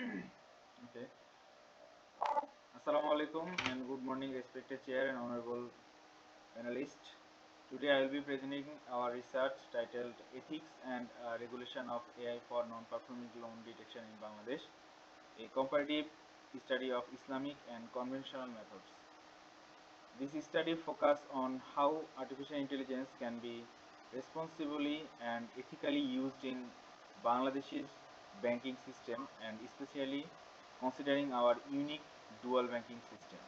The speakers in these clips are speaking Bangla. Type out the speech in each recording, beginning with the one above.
Okay. Assalamu alaikum and good morning, respected chair and honorable panelists. Today I will be presenting our research titled Ethics and Regulation of AI for Non-Performing Loan Detection in Bangladesh, a comparative study of Islamic and conventional methods. This study focuses on how artificial intelligence can be responsibly and ethically used in Bangladesh's banking system and especially considering our unique dual banking system.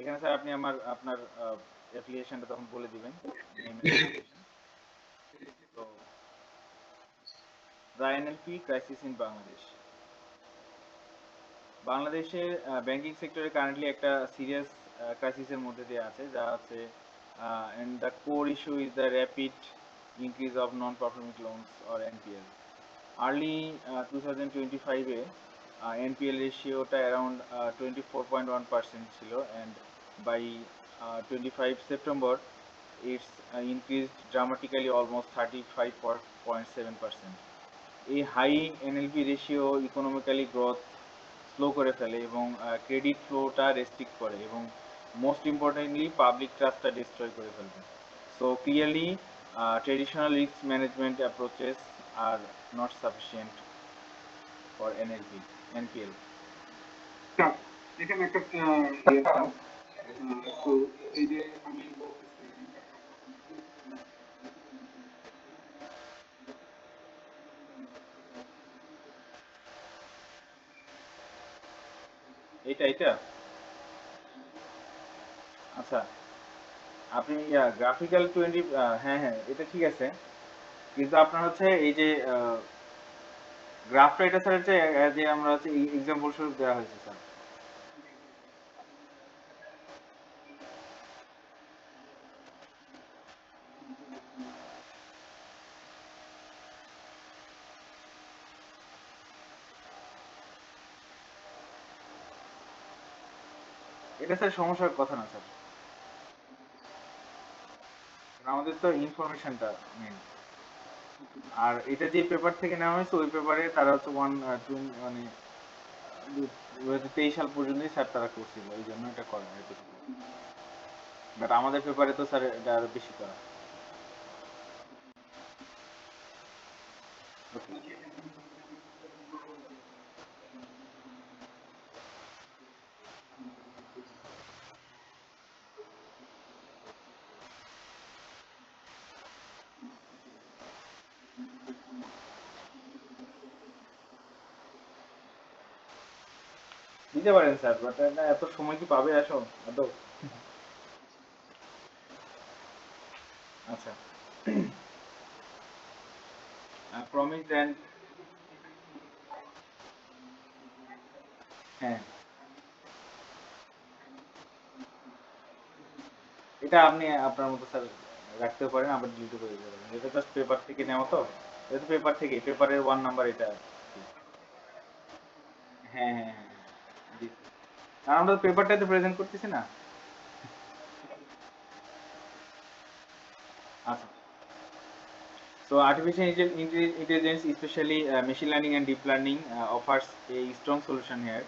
এখানে স্যার আপনি আপনার অ্যাপ্লিকেশনটা তখন বলে দিবেন তো the NLP crisis in Bangladesh বাংলাদেশের ব্যাংকিং সেক্টরে কারেন্টলি একটা সিরিয়াস ক্রাইসিসের মধ্যে দিয়ে আছে যা হচ্ছে and the core issue is the rapid increase of non-performing loans or NPL. Early 2025 NPL রেশিওটা অ্যারাউন্ড 24.1% ছিল and by 25 September it's increased dramatically almost 35.7%. এই high NLP ratio economically growth slow করে ফেলে এবং ক্রেডিট ফ্লোটা রেস্ট্রিক্ট করে এবং মোস্ট ইম্পর্টেন্টলি পাবলিক ট্রাস্টটা ডিস্ট্রয় করে ফেলবে so clearly traditional risk management approaches are not sufficient for NPL এখানে একটা তো এই যে আমি এটা আচ্ছা আপনি গ্রাফিক্যাল 20 হ্যাঁ এটা ঠিক আছে কিন্তু আপনার হচ্ছে এই যে গ্রাফটা এটা স্যার হচ্ছে যে আমরা হচ্ছে এক্সাম্পল স্বরূপ দেওয়া হয়েছে স্যার এটা স্যার সমস্যার কথা না স্যার আমাদের তো ইনফরমেশনটা মেন আর এটা যে পেপার থেকে নেওয়া হয়েছে ওই পেপারে তারা হচ্ছে মানে 2023 সাল পর্যন্তই স্যার তারা করছিল এই জন্য এটা করা বাট আমাদের পেপারে তো স্যার এটা আরো বেশি করা দিতে পারেন স্যার বাট এত সময় কি পাবে আসো আদৌ আচ্ছা প্রমিস দেন হ্যাঁ এটা আপনি আপনার মতো স্যার রাখতে পারেন আবার ডিলিট করে দিতে পারেন এটা জাস্ট পেপার থেকে নেওয়া তো এটা পেপার থেকে পেপারের 1 নাম্বার এটা হ্যাঁ জি আর আমরা পেপারটাতে প্রেজেন্ট করতেছি না আচ্ছা So artificial intelligence, especially machine learning and deep learning, offers a strong solution here.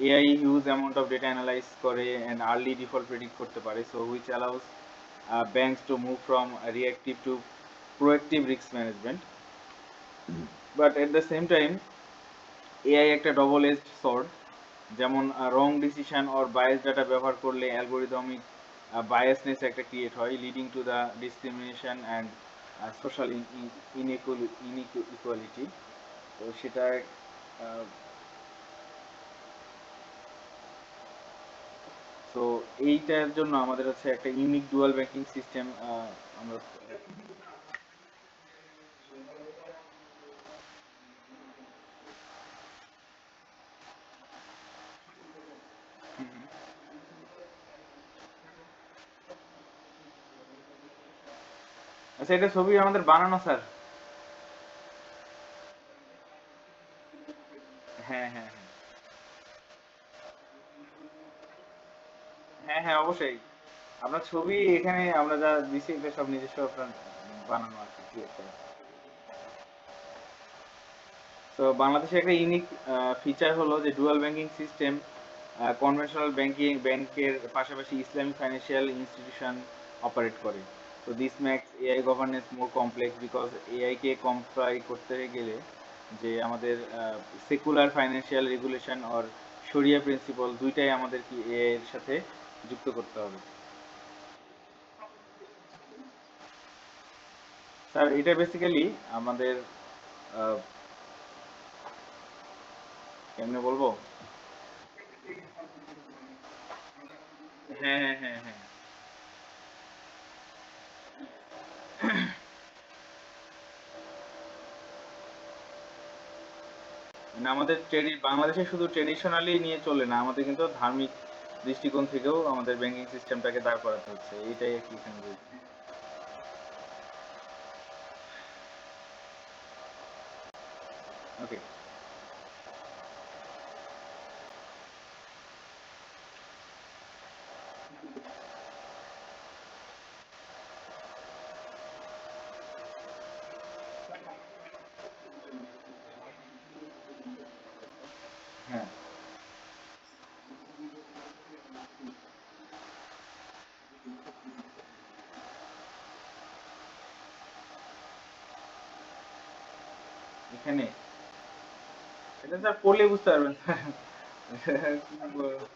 AI huge amount of data analyze করে and early default predict করতে পারে, so which allows banks to move from reactive to proactive risk management. But at the same time, AI একটা double edged sword. যেমন রং ডিসিশন অর বায়াস ডাটা ব্যবহার করলে অ্যালগোরিদমিক বায়াসনেস একটা ক্রিয়েট হয় leading to the discrimination and social inequality তো সেটা তো এইটার জন্য আমাদের হচ্ছে একটা ইউনিক ডুয়াল ব্যাংকিং সিস্টেম আমরা আচ্ছা এটা ছবি আমাদের বানানো স্যার হ্যাঁ হ্যাঁ অবশ্যই আপনার ছবি এখানে আমরা যা দিছি এটা সব নিজস্ব আপনার বানানো আছে create করা। তো বাংলাদেশে একটা ইউনিক ফিচার হলো যে ডুয়াল ব্যাংকিং সিস্টেম কনভেনশনাল ব্যাংকের পাশাপাশি ইসলামিক ফাইন্যান্সিয়াল ইনস্টিটিউশন অপারেট করে। তো this makes AI governance more complex because AI কে কমপ্লাই করতে গেলে যে আমাদের secular financial regulation or Sharia principle দুইটাই আমাদের কি এআই এর সাথে যুক্ত করতে হবে। স্যার এটা বেসিক্যালি আমাদের আহ, কেমনে বলবো। হ্যাঁ, হ্যাঁ, হ্যাঁ, হ্যাঁ। মানে আমাদের বাংলাদেশে শুধু ট্রেডিশনালি নিয়ে চলে না, আমাদের কিন্তু ধার্মিক দৃষ্টিকোণ থেকেও আমাদের ব্যাংকিং সিস্টেমটাকে দাঁড় করাতে হচ্ছে, এইটাই আর কি এখানে বলছি। ওকে। হ্যাঁ, এখানে এটা স্যার পড়লে বুঝতে পারবেন স্যার। কি বল-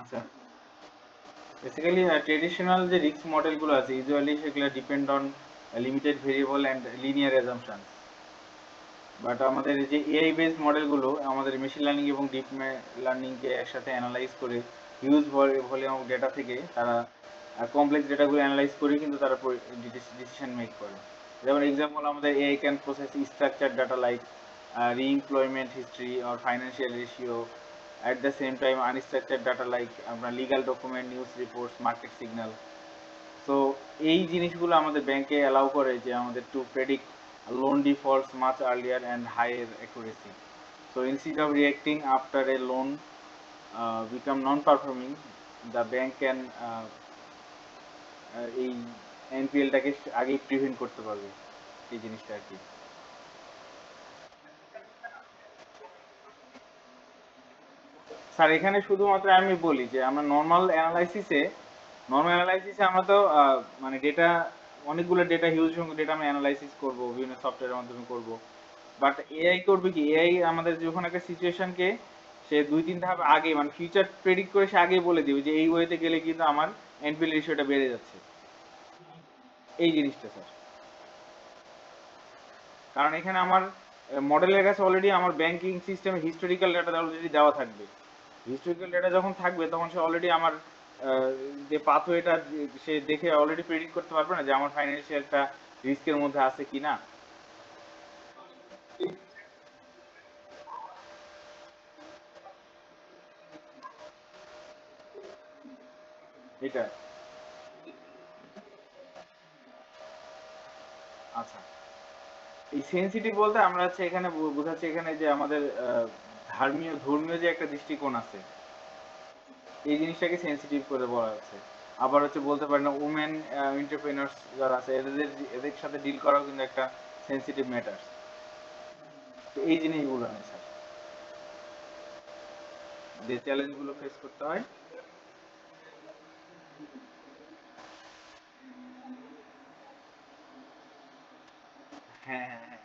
আচ্ছা, বেসিক্যালি ট্রেডিশনাল যে রিস্ক মডেলগুলো আছে ইউজুয়ালি সেগুলো depend on limited variable and linear assumptions. But আমাদের এই যে এআই বেসড মডেলগুলো আমাদের মেশিন লার্নিং এবং ডিপ লার্নিংকে একসাথে অ্যানালাইজ করে হিউজ ভলিউম অফ ডেটা থেকে তারা কমপ্লেক্স ডেটাগুলো অ্যানালাইজ করে কিন্তু তারা ডিসিশন মেক করে। যেমন এক্সাম্পল আমাদের AI can process structure data like reemployment history or financial ratio at the same time unstructure data like আপনার legal document news reports market signal. So এই জিনিসগুলো আমাদের ব্যাংকে অ্যালাউ করে যে আমাদের to predict loan defaults much earlier and higher accuracy. So instead of reacting after a loan become non performing, the bank can এই এনপিএলটাকে আগেই প্রিভেন্ট করতে পারবে, এই জিনিসটা আর কি। স্যার এখানে শুধুমাত্র আমি বলি যে আমরা নর্মাল অ্যানালাইসিসে আমরা তো মানে ডেটা অনেকগুলো ডেটা হিউজ সংখ্যক ডেটা আমরা অ্যানালাইসিস করব, বিভিন্ন সফটওয়্যারের মাধ্যমে করব। বাট এআই করবে কি, এআই আমাদের যখন একটা সিচুয়েশনকে সে দুই তিন ধাপ আগে মানে ফিউচার প্রেডিক্ট করে সে আগেই বলে দিবে যে এই ওয়েতে গেলে কিন্তু আমার এনপিএল রেশিওটা বেড়ে যাচ্ছে, এই জিনিসটা স্যার। কারণ এখানে আমার মডেলের কাছে অলরেডি আমার ব্যাংকিং সিস্টেমে হিস্টোরিক্যাল ডাটা অলরেডি দেওয়া থাকবে। হিস্টোরিক্যাল ডেটা যখন থাকবে তখন সে অলরেডি আমার যে পাথওয়েটা সে দেখে অলরেডি প্রেডিক্ট করতে পারবে না যে আমার ফাইন্যান্সিয়ালটা রিস্কের মধ্যে আছে কিনা। এটা আচ্ছা, এই সেনসিটিভ বলতে আমরা হচ্ছে এখানে বোঝাচ্ছি এখানে যে আমাদের ধর্মীয় ধর্মীয় যে একটা দৃষ্টিকোণ আছে, এই জিনিসটাকে সেনসিটিভ করে বলা হচ্ছে। আবার হচ্ছে বলতে পারেন না উমেন এন্টারপ্রেনার্স যারা আছে এদের এদের সাথে ডিল করাও কিন্তু একটা সেনসিটিভ ম্যাটার। তো এই জিনিসগুলো নেই স্যার, যে চ্যালেঞ্জগুলো ফেস করতে হয়। হ্যাঁ, হ্যাঁ, হ্যাঁ।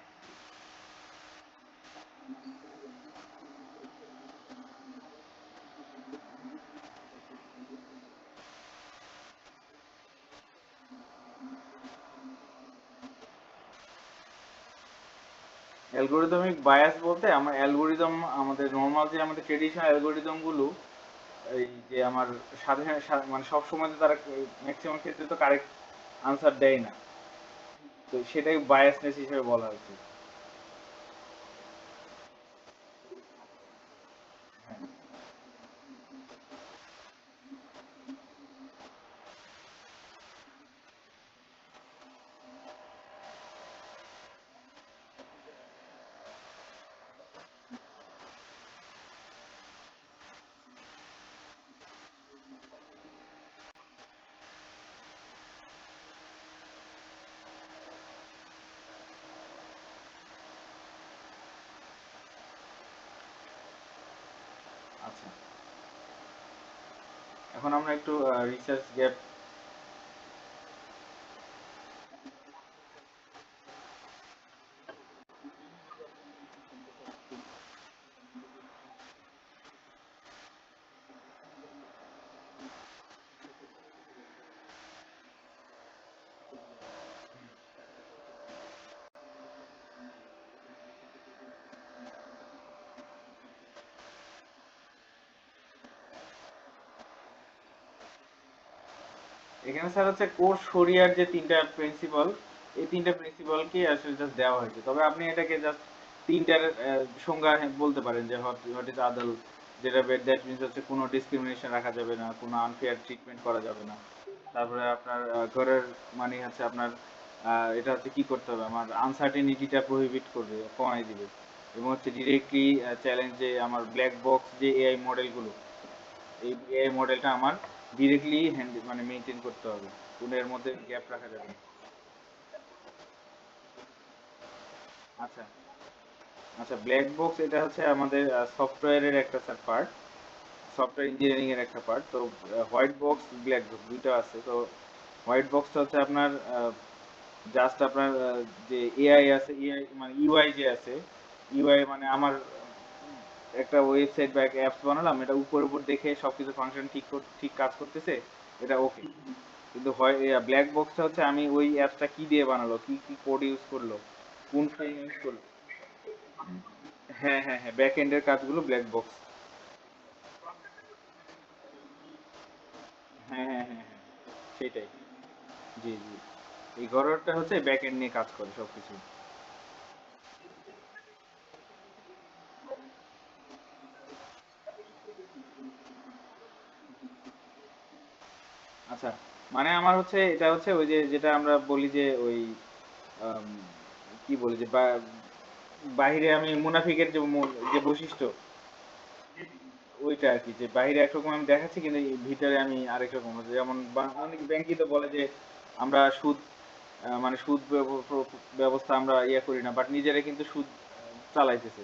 অ্যালগরিদমিক বায়াস বলতে আমার অ্যালগরিদম, আমাদের নর্মাল যে আমাদের ট্রেডিশনাল অ্যালগরিদম গুলো, এই যে আমার সাধারণ মানে সব সময় তো তারা ম্যাক্সিমাম ক্ষেত্রে তো কারেক্ট আনসার দেয় না, তো সেটাই বায়াসনেস হিসেবে বলা হচ্ছে। আচ্ছা, এখন আমরা একটু রিসার্চ গ্যাপ। এখানে স্যার হচ্ছে কোর্স শরিয়ার যে তিনটা প্রিন্সিপাল, এই তিনটা প্রিন্সিপালকে আসলে জাস্ট দেওয়া হয়েছে, তবে আপনি এটাকে জাস্ট তিনটার সংজ্ঞা বলতে পারেন যে হোয়াট ইজ আদল, যেটা দ্যাট মিনস হচ্ছে কোনো ডিসক্রিমিনেশন রাখা যাবে না, কোনো আনফেয়ার ট্রিটমেন্ট করা যাবে না। তারপরে আপনার ঘরের মানে হচ্ছে আপনার এটা হচ্ছে কি করতে হবে, আমার আনসার্টেনিটিটা প্রহিবিট করবে, কমাই দিবে। এবং হচ্ছে ডিরেক্টলি চ্যালেঞ্জ যে আমার ব্ল্যাক বক্স যে এআই মডেলগুলো, এই এআই মডেলটা আমার ডিরেক্টলি হ্যান্ড মানে মেনটেন করতে হবে, কোনো এর মধ্যে গ্যাপ রাখা যাবে না। আচ্ছা, আচ্ছা, ব্ল্যাক বক্স এটা হচ্ছে আমাদের সফটওয়্যারের একটা পার্ট, সফটওয়্যার ইঞ্জিনিয়ারিং এর একটা পার্ট। তো হোয়াইট বক্স ব্ল্যাক বক্স দুইটা আছে। তো হোয়াইট বক্সটা হচ্ছে আপনার জাস্ট আপনার যে এআই আছে, এআই মানে ইউআই যে আছে, ইউআই মানে আমার একটা ওয়েবসাইট বা একটা অ্যাপস বানালাম, এটা উপর উপর দেখে সবকিছু ফাংশন ঠিক কাজ করতেছে, এটা ওকে। কিন্তু হয় ব্ল্যাক বক্সটা হচ্ছে আমি ওই অ্যাপসটা কি দিয়ে বানালো, কি কি কোড ইউজ করলো, কোন ফ্রেম ইউজ করলো। হ্যাঁ, হ্যাঁ, হ্যাঁ, ব্যাক এন্ডের কাজগুলো ব্ল্যাক বক্স। হ্যাঁ, হ্যাঁ, হ্যাঁ, হ্যাঁ, সেটাই। জি, জি। এই ঘরোয়াটা হচ্ছে ব্যাক এন্ড নিয়ে কাজ করে সবকিছু। আচ্ছা, মানে আমার হচ্ছে এটা হচ্ছে ওই যে যেটা আমরা বলি যে ওই আম, কি বলি যে বাহিরে আমি মুনাফিকের যে যে বৈশিষ্ট্য, ওইটা আর কি, যে বাইরে একরকম আমি দেখাচ্ছি কিন্তু এই ভিতরে আমি আরেক রকম হচ্ছে। যেমন অনেক ব্যাংকই তো বলে যে আমরা সুদ মানে সুদ ব্যবস্থা আমরা ইয়ে করি না, বাট নিজেরা কিন্তু সুদ চালাইতেছে।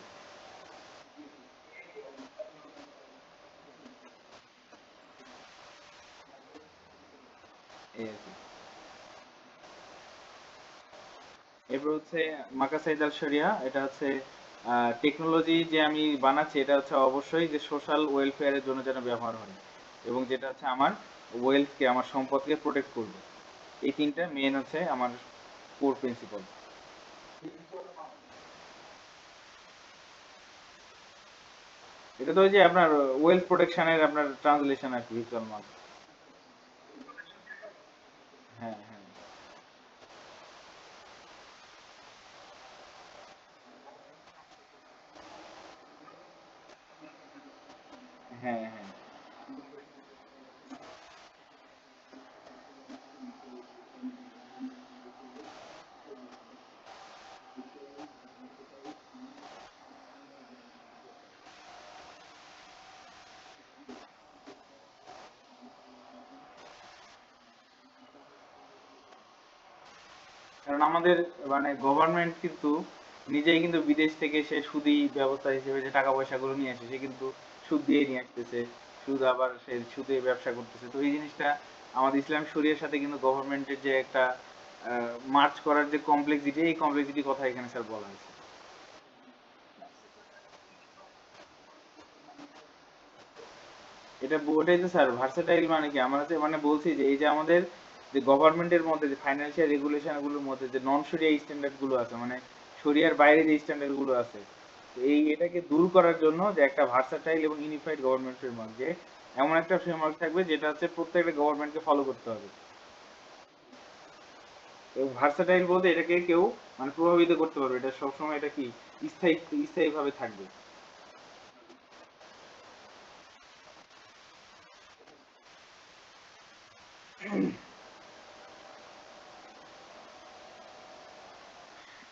এই আর কি। এরপর হচ্ছে মাকাসাইদ আল শরিয়া, এটা হচ্ছে টেকনোলজি যে আমি বানাচ্ছি, এটা হচ্ছে অবশ্যই যে সোশ্যাল ওয়েলফেয়ারের জন্য যেন ব্যবহার হয়, এবং যেটা হচ্ছে আমার ওয়েলথকে, আমার সম্পদকে প্রোটেক্ট করবে। এই তিনটা মেন হচ্ছে আমার কোর প্রিন্সিপাল। এটা তো ওই যে আপনার ওয়েলথ প্রোটেকশনের আপনার ট্রান্সলেশন আর কি, ভির্চুয়াল মার্ক। হ্যাঁ, হ্যাঁ, হ্যাঁ, হ্যাঁ। কারণ আমাদের মানে গভর্নমেন্ট কিন্তু নিজেই কিন্তু বিদেশ থেকে সে সুদি ব্যবস্থা হিসেবে যে টাকা পয়সাগুলো নিয়ে আসে, সে কিন্তু সুদ দিয়ে নিয়ে আসতেছে, সুদ আবার সে সুদে ব্যবসা করতেছে। তো এই জিনিসটা আমাদের ইসলাম শরিয়ার সাথে কিন্তু গভর্নমেন্টের যে একটা মার্চ করার যে কমপ্লেক্সিটি, এই কমপ্লেক্সিটি কথা এখানে স্যার বলা হয়েছে। এটা ওটাই তো স্যার ভার্সেটাইল, মানে কি আমরা যে মানে বলছি যে এই যে আমাদের যে গভর্নমেন্টের মধ্যে যে ফাইন্যান্সিয়াল রেগুলেশন গুলোর মধ্যে যে নন শরিয়া স্ট্যান্ডার্ড গুলো আছে, মানে শরিয়ার বাইরে যে স্ট্যান্ডার্ড গুলো আছে, তো এটাকে দূর করার জন্য যে একটা ভার্সাটাইল এবং ইউনিফাইড গভর্নমেন্ট ফ্রেমওয়ার্ক, যে এমন একটা ফ্রেমওয়ার্ক থাকবে যেটা হচ্ছে প্রত্যেকটা গভর্নমেন্টকে ফলো করতে হবে। এবং ভার্সাটাইল বলতে এটাকে কেউ মানে প্রভাবিত করতে পারবে, এটা সবসময় এটা কি স্থায়ী স্থায়ীভাবে থাকবে।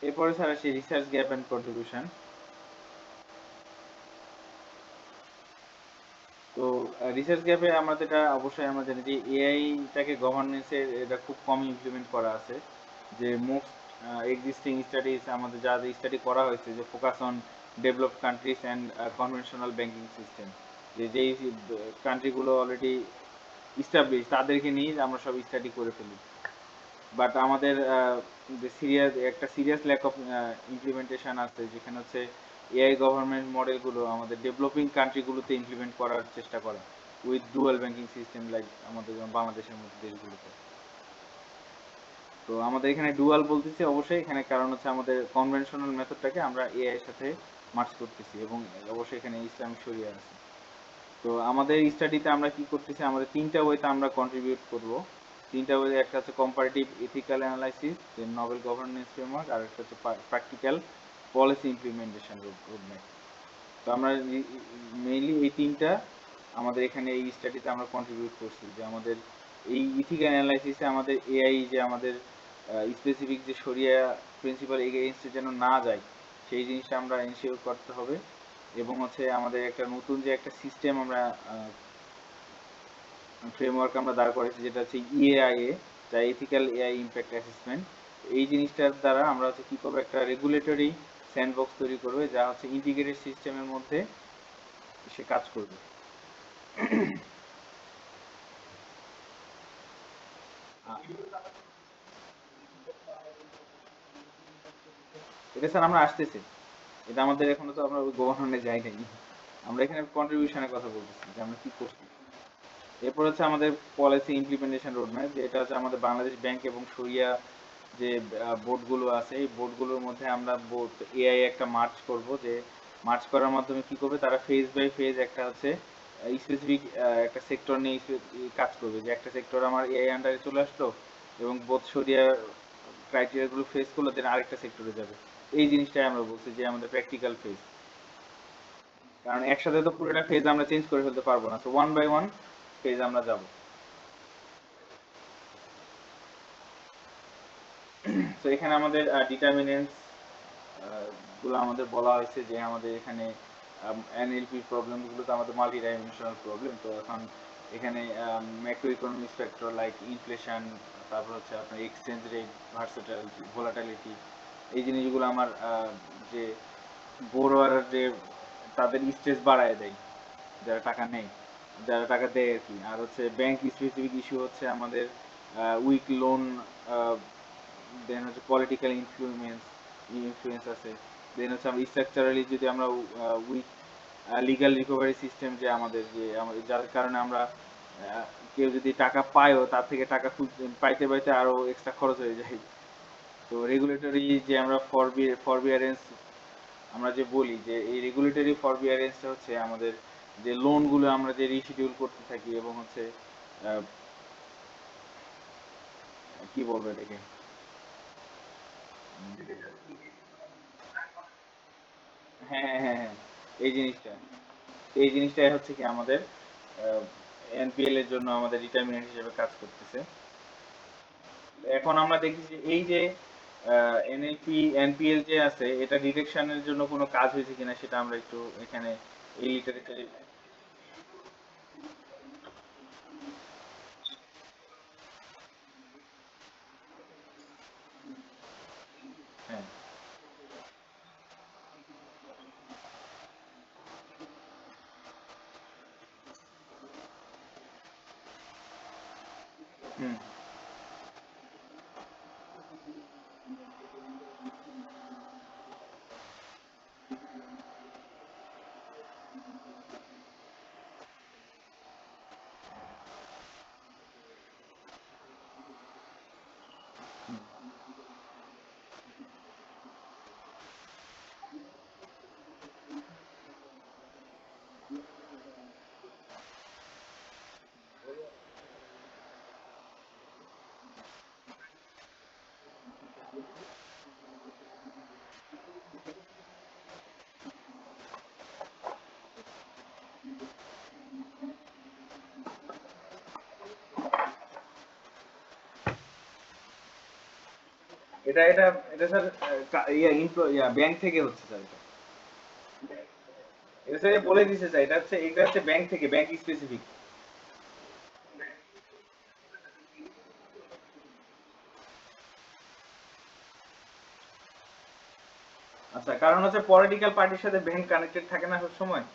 এরপরে স্যার আসি রিসার্চ গ্যাপ অ্যান্ড কন্ট্রিবিউশন। তো রিসার্চ গ্যাপে আমরা যেটা অবশ্যই আমরা জানি যে এআইটাকে গভর্নেন্সের এটা খুব কম ইমপ্লিমেন্ট করা আছে। যে মোস্ট এক্সিস্টিং স্টাডিজ আমাদের যা স্টাডি করা হয়েছে যে focus on developed countries and conventional banking system, যে যেই কান্ট্রিগুলো অলরেডি ইস্টাবলিশ তাদেরকে নিয়ে আমরা সব স্টাডি করে ফেলি। বাট আমাদের যে সিরিয়াস একটা সিরিয়াস ল্যাক অফ ইমপ্লিমেন্টেশন আছে, যেখানে হচ্ছে এআই গভর্নমেন্ট মডেলগুলো আমাদের ডেভেলপিং কান্ট্রিগুলোতে ইমপ্লিমেন্ট করার চেষ্টা করা with dual banking system, like আমাদের যেমন বাংলাদেশের মতো দেশগুলোতে। তো আমাদের এখানে ডুয়াল বলতেছি অবশ্যই এখানে কারণ হচ্ছে আমাদের কনভেনশনাল মেথডটাকে আমরা এআই এর সাথে মার্চ করতেছি, এবং অবশ্যই এখানে ইসলামিক শরিয়া আছে। তো আমাদের স্টাডিতে আমরা কি করতেছি, আমাদের তিনটা ওয়েতে আমরা কন্ট্রিবিউট করব। তিনটা ওয়ে, একটা হচ্ছে কম্পারেটিভ এথিক্যাল অ্যানালাইসিস, দেন নভেল গভর্নেন্স ফ্রেমওয়ার্ক, আর একটা হচ্ছে প্র্যাকটিক্যাল পলিসি ইমপ্লিমেন্টেশন রোডম্যাপ। তো আমরা মেইনলি এই তিনটা আমাদের এখানে এই স্টাডিতে আমরা কন্ট্রিবিউট করছি, যে আমাদের এই ইথিক্যাল অ্যানালাইসিসে আমাদের এআই যে আমাদের স্পেসিফিক যে শরিয়া প্রিন্সিপাল এগেইনস্টে যেন না যায় সেই জিনিসটা আমরা এনশিওর করতে হবে। এবং হচ্ছে আমাদের একটা নতুন যে একটা সিস্টেম আমরা ফ্রেমওয়ার্ক আমরা দাঁড় করেছি, যেটা হচ্ছে ইএআইএ, যা এথিক্যাল এআই ইমপ্যাক্ট অ্যাসেসমেন্ট। এই জিনিসটার দ্বারা আমরা হচ্ছে কি করবো, একটা রেগুলেটরি স্যান্ডবক্স তৈরি করবে, যা হচ্ছে ইন্টিগ্রেটেড সিস্টেমের মধ্যে সে কাজ করবে। এটা স্যার আমরা আসতেছি, এটা আমাদের এখনো তো আমরা গভর্নমেন্টে যাই নাই, আমরা এখানে কন্ট্রিবিউশনের কথা বলতেছি যে আমরা কি করছি। এরপর হচ্ছে আমাদের পলিসি ইমপ্লিমেন্টেশন রোডম্যাপ, যেটা হচ্ছে আমাদের বাংলাদেশ ব্যাংক এবং শরিয়া যে বোর্ডগুলো আছে এই বোর্ডগুলোর মধ্যে আমরা বোর্ড এআই একটা মার্চ করব, যে মার্চ করার মাধ্যমে কি করবে তারা ফেজ বাই ফেজ একটা হচ্ছে স্পেসিফিক একটা সেক্টর নিয়ে কাজ করবে, যে একটা সেক্টর আমার এআই আন্ডারে চলে আসলো এবং বোধ শরিয়া ক্রাইটেরিয়াগুলো ফেস করলো, দেন আরেকটা সেক্টরে যাবে। এই জিনিসটাই আমরা বলছি যে আমাদের প্র্যাকটিক্যাল ফেজ, কারণ একসাথে তো পুরোটা ফেজ আমরা চেঞ্জ করে ফেলতে পারবো না, তো ওয়ান বাই ওয়ান ফেজ আমরা যাব। তো এখানে আমাদের ডিটারমিনেন্টস গুলো আমাদের বলা হয়েছে, যে আমাদের এখানে এনএলপি প্রবলেম গুলো তো আমাদের মাল্টি ডাইমেনশনাল প্রবলেম। তো এখন এখানে macro economic factor like inflation, তারপর হচ্ছে আপনার এক্সচেঞ্জ রেট, ভার্সেটাইলিটি, ভোলাটিলিটি, এই জিনিসগুলো আমার যে বোরোয়ার যে তাদের স্ট্রেস বাড়ায় দেয়, যারা টাকা নেয়, যারা টাকা দেয় আর কি। আর হচ্ছে ব্যাংক স্পেসিফিক ইস্যু হচ্ছে আমাদের উইক লোন, দেন হচ্ছে পলিটিক্যাল ইনফ্লুয়েন্স আছে, দেন হচ্ছে আমরা স্ট্রাকচারালি যদি আমরা উইক লিগাল রিকভারি সিস্টেম, যে আমাদের যার কারণে আমরা কেউ যদি টাকা পায়ও তার থেকে টাকা পাইতে পাইতে আরো এক্সট্রা খরচ হয়ে যায়। তো রেগুলেটরি যে আমরা ফরবিয়ারেন্স আমরা যে বলি, যে এই রেগুলেটরি ফরবিয়ারেন্সটা হচ্ছে আমাদের যে লোনগুলো আমরা যে রিশিডিউল করতে থাকি, এবং হচ্ছে আহ, কি বলবো এটাকে, হ্যাঁ হ্যাঁ হ্যাঁ হ্যাঁ, এই জিনিসটা, এই জিনিসটাই হচ্ছে কি আমাদের এনপিএল এর জন্য আমাদের ডিটারমিনেন্ট হিসেবে কাজ করতেছে। এখন আমরা দেখি যে এই যে এনএলপি এনপিএল যে আছে এটা ডিটেকশনের জন্য কোনো কাজ হয়েছে কিনা সেটা আমরা একটু এখানে এই লিটারেচারে। হ্যাঁ। হুম। এটা এটা এটা স্যার ব্যাংক থেকে হচ্ছে স্যার। এটা স্যার বলে দিছে স্যার, এটা হচ্ছে ব্যাংক থেকে, ব্যাংক স্পেসিফিক। আচ্ছা, কারণ হচ্ছে পলিটিক্যাল পার্টির সাথে ব্যাংক কানেক্টেড থাকে না সব সময়।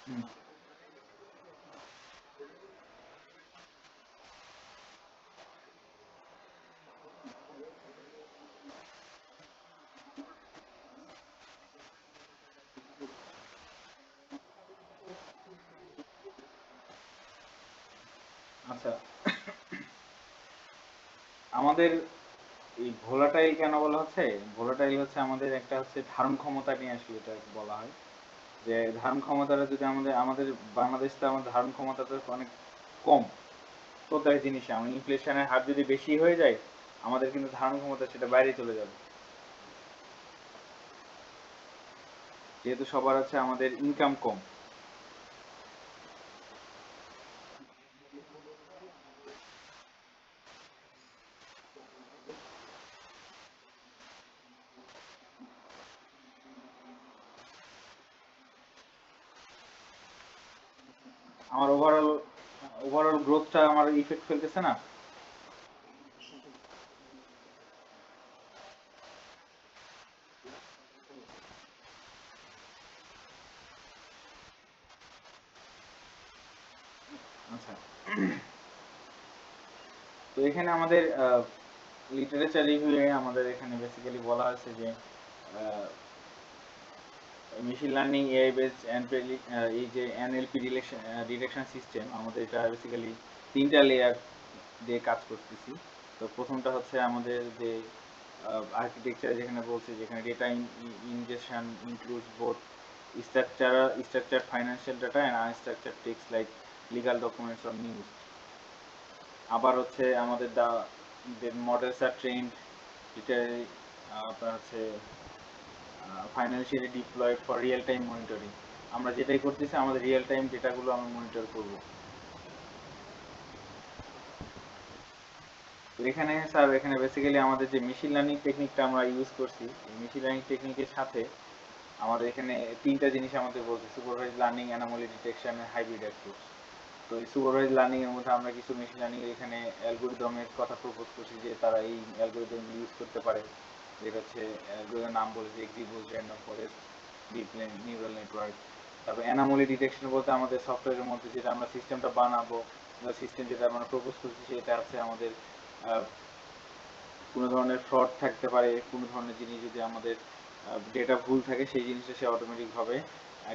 হুম, আচ্ছা, আমাদের এই ভোলাটাইল কেন বলা হচ্ছে? ভোলাটাইল হচ্ছে আমাদের একটা হচ্ছে ধারণ ক্ষমতা নিয়ে আসলে এটা বলা হয়, যে ধারণ ক্ষমতাটা যদি আমাদের আমাদের বাংলাদেশ তো আমাদের ধারণ ক্ষমতাটা অনেক কম প্রত্যেক জিনিসে। আমার ইনফ্লেশনের হার যদি বেশি হয়ে যায়, আমাদের কিন্তু ধারণ ক্ষমতা সেটা বাইরে চলে যাবে, যেহেতু সবার হচ্ছে আমাদের ইনকাম কম। আমার ওভারঅল ওভারঅল গ্রোথটা আমার ইফেক্ট ফেলতেছে না। আচ্ছা, তো এখানে আমাদের লিটারেচার রিভিউয়ে আমাদের এখানে বেসিক্যালি বলা আছে যে machine learning, AI based and এই যে এনএলপি ডিরেকশন সিস্টেম, আমাদের এটা বেসিক্যালি তিনটা লেয়ার দিয়ে কাজ করতেছি। তো প্রথমটা হচ্ছে আমাদের যে আর্কিটেকচার, যেখানে বলছে যেখানে data injection includes both structure financial data and unstructured text like legal documents or news. আবার হচ্ছে আমাদের মডেলস আর ট্রেন্ড লিটারেলি, আপনার হচ্ছে financially diploid for real time monitoring. আমরা যেটাই করতেছি আমাদের রিয়েল টাইম ডেটাগুলো আমরা মনিটর করব। তো এখানে স্যার, এখানে বেসিক্যালি আমাদের যে মেশিন লার্নিং টেকনিকটা আমরা ইউজ করছি, এই মেশিন লার্নিং টেকনিকের সাথে আমাদের এখানে তিনটা জিনিস আমাদের বলছে: supervise learning, anomaly detection, hybrid approach. তো এই সুপারভাইজ লার্নিং এর মধ্যে আমরা কিছু মেশিন লার্নিং এর এখানে অ্যালগোরিদমের কথা প্রপোজ করছি, যে তারা এই অ্যালগোরিদম ইউজ করতে পারে। যেটা হচ্ছে অ্যালগোরিদমের নাম বলেছে execute random forest deep neural network. তারপর অ্যানোমালি ডিটেকশন বলতে আমাদের সফটওয়্যারের মধ্যে যেটা আমরা সিস্টেমটা বানাবো, সিস্টেম যেটা আমরা প্রপোজ করছি, সেটা হচ্ছে আমাদের কোনো ধরনের ফ্রড থাকতে পারে, কোনো ধরনের জিনিস যদি আমাদের ডেটা ভুল থাকে, সেই জিনিসটা সে অটোমেটিকভাবে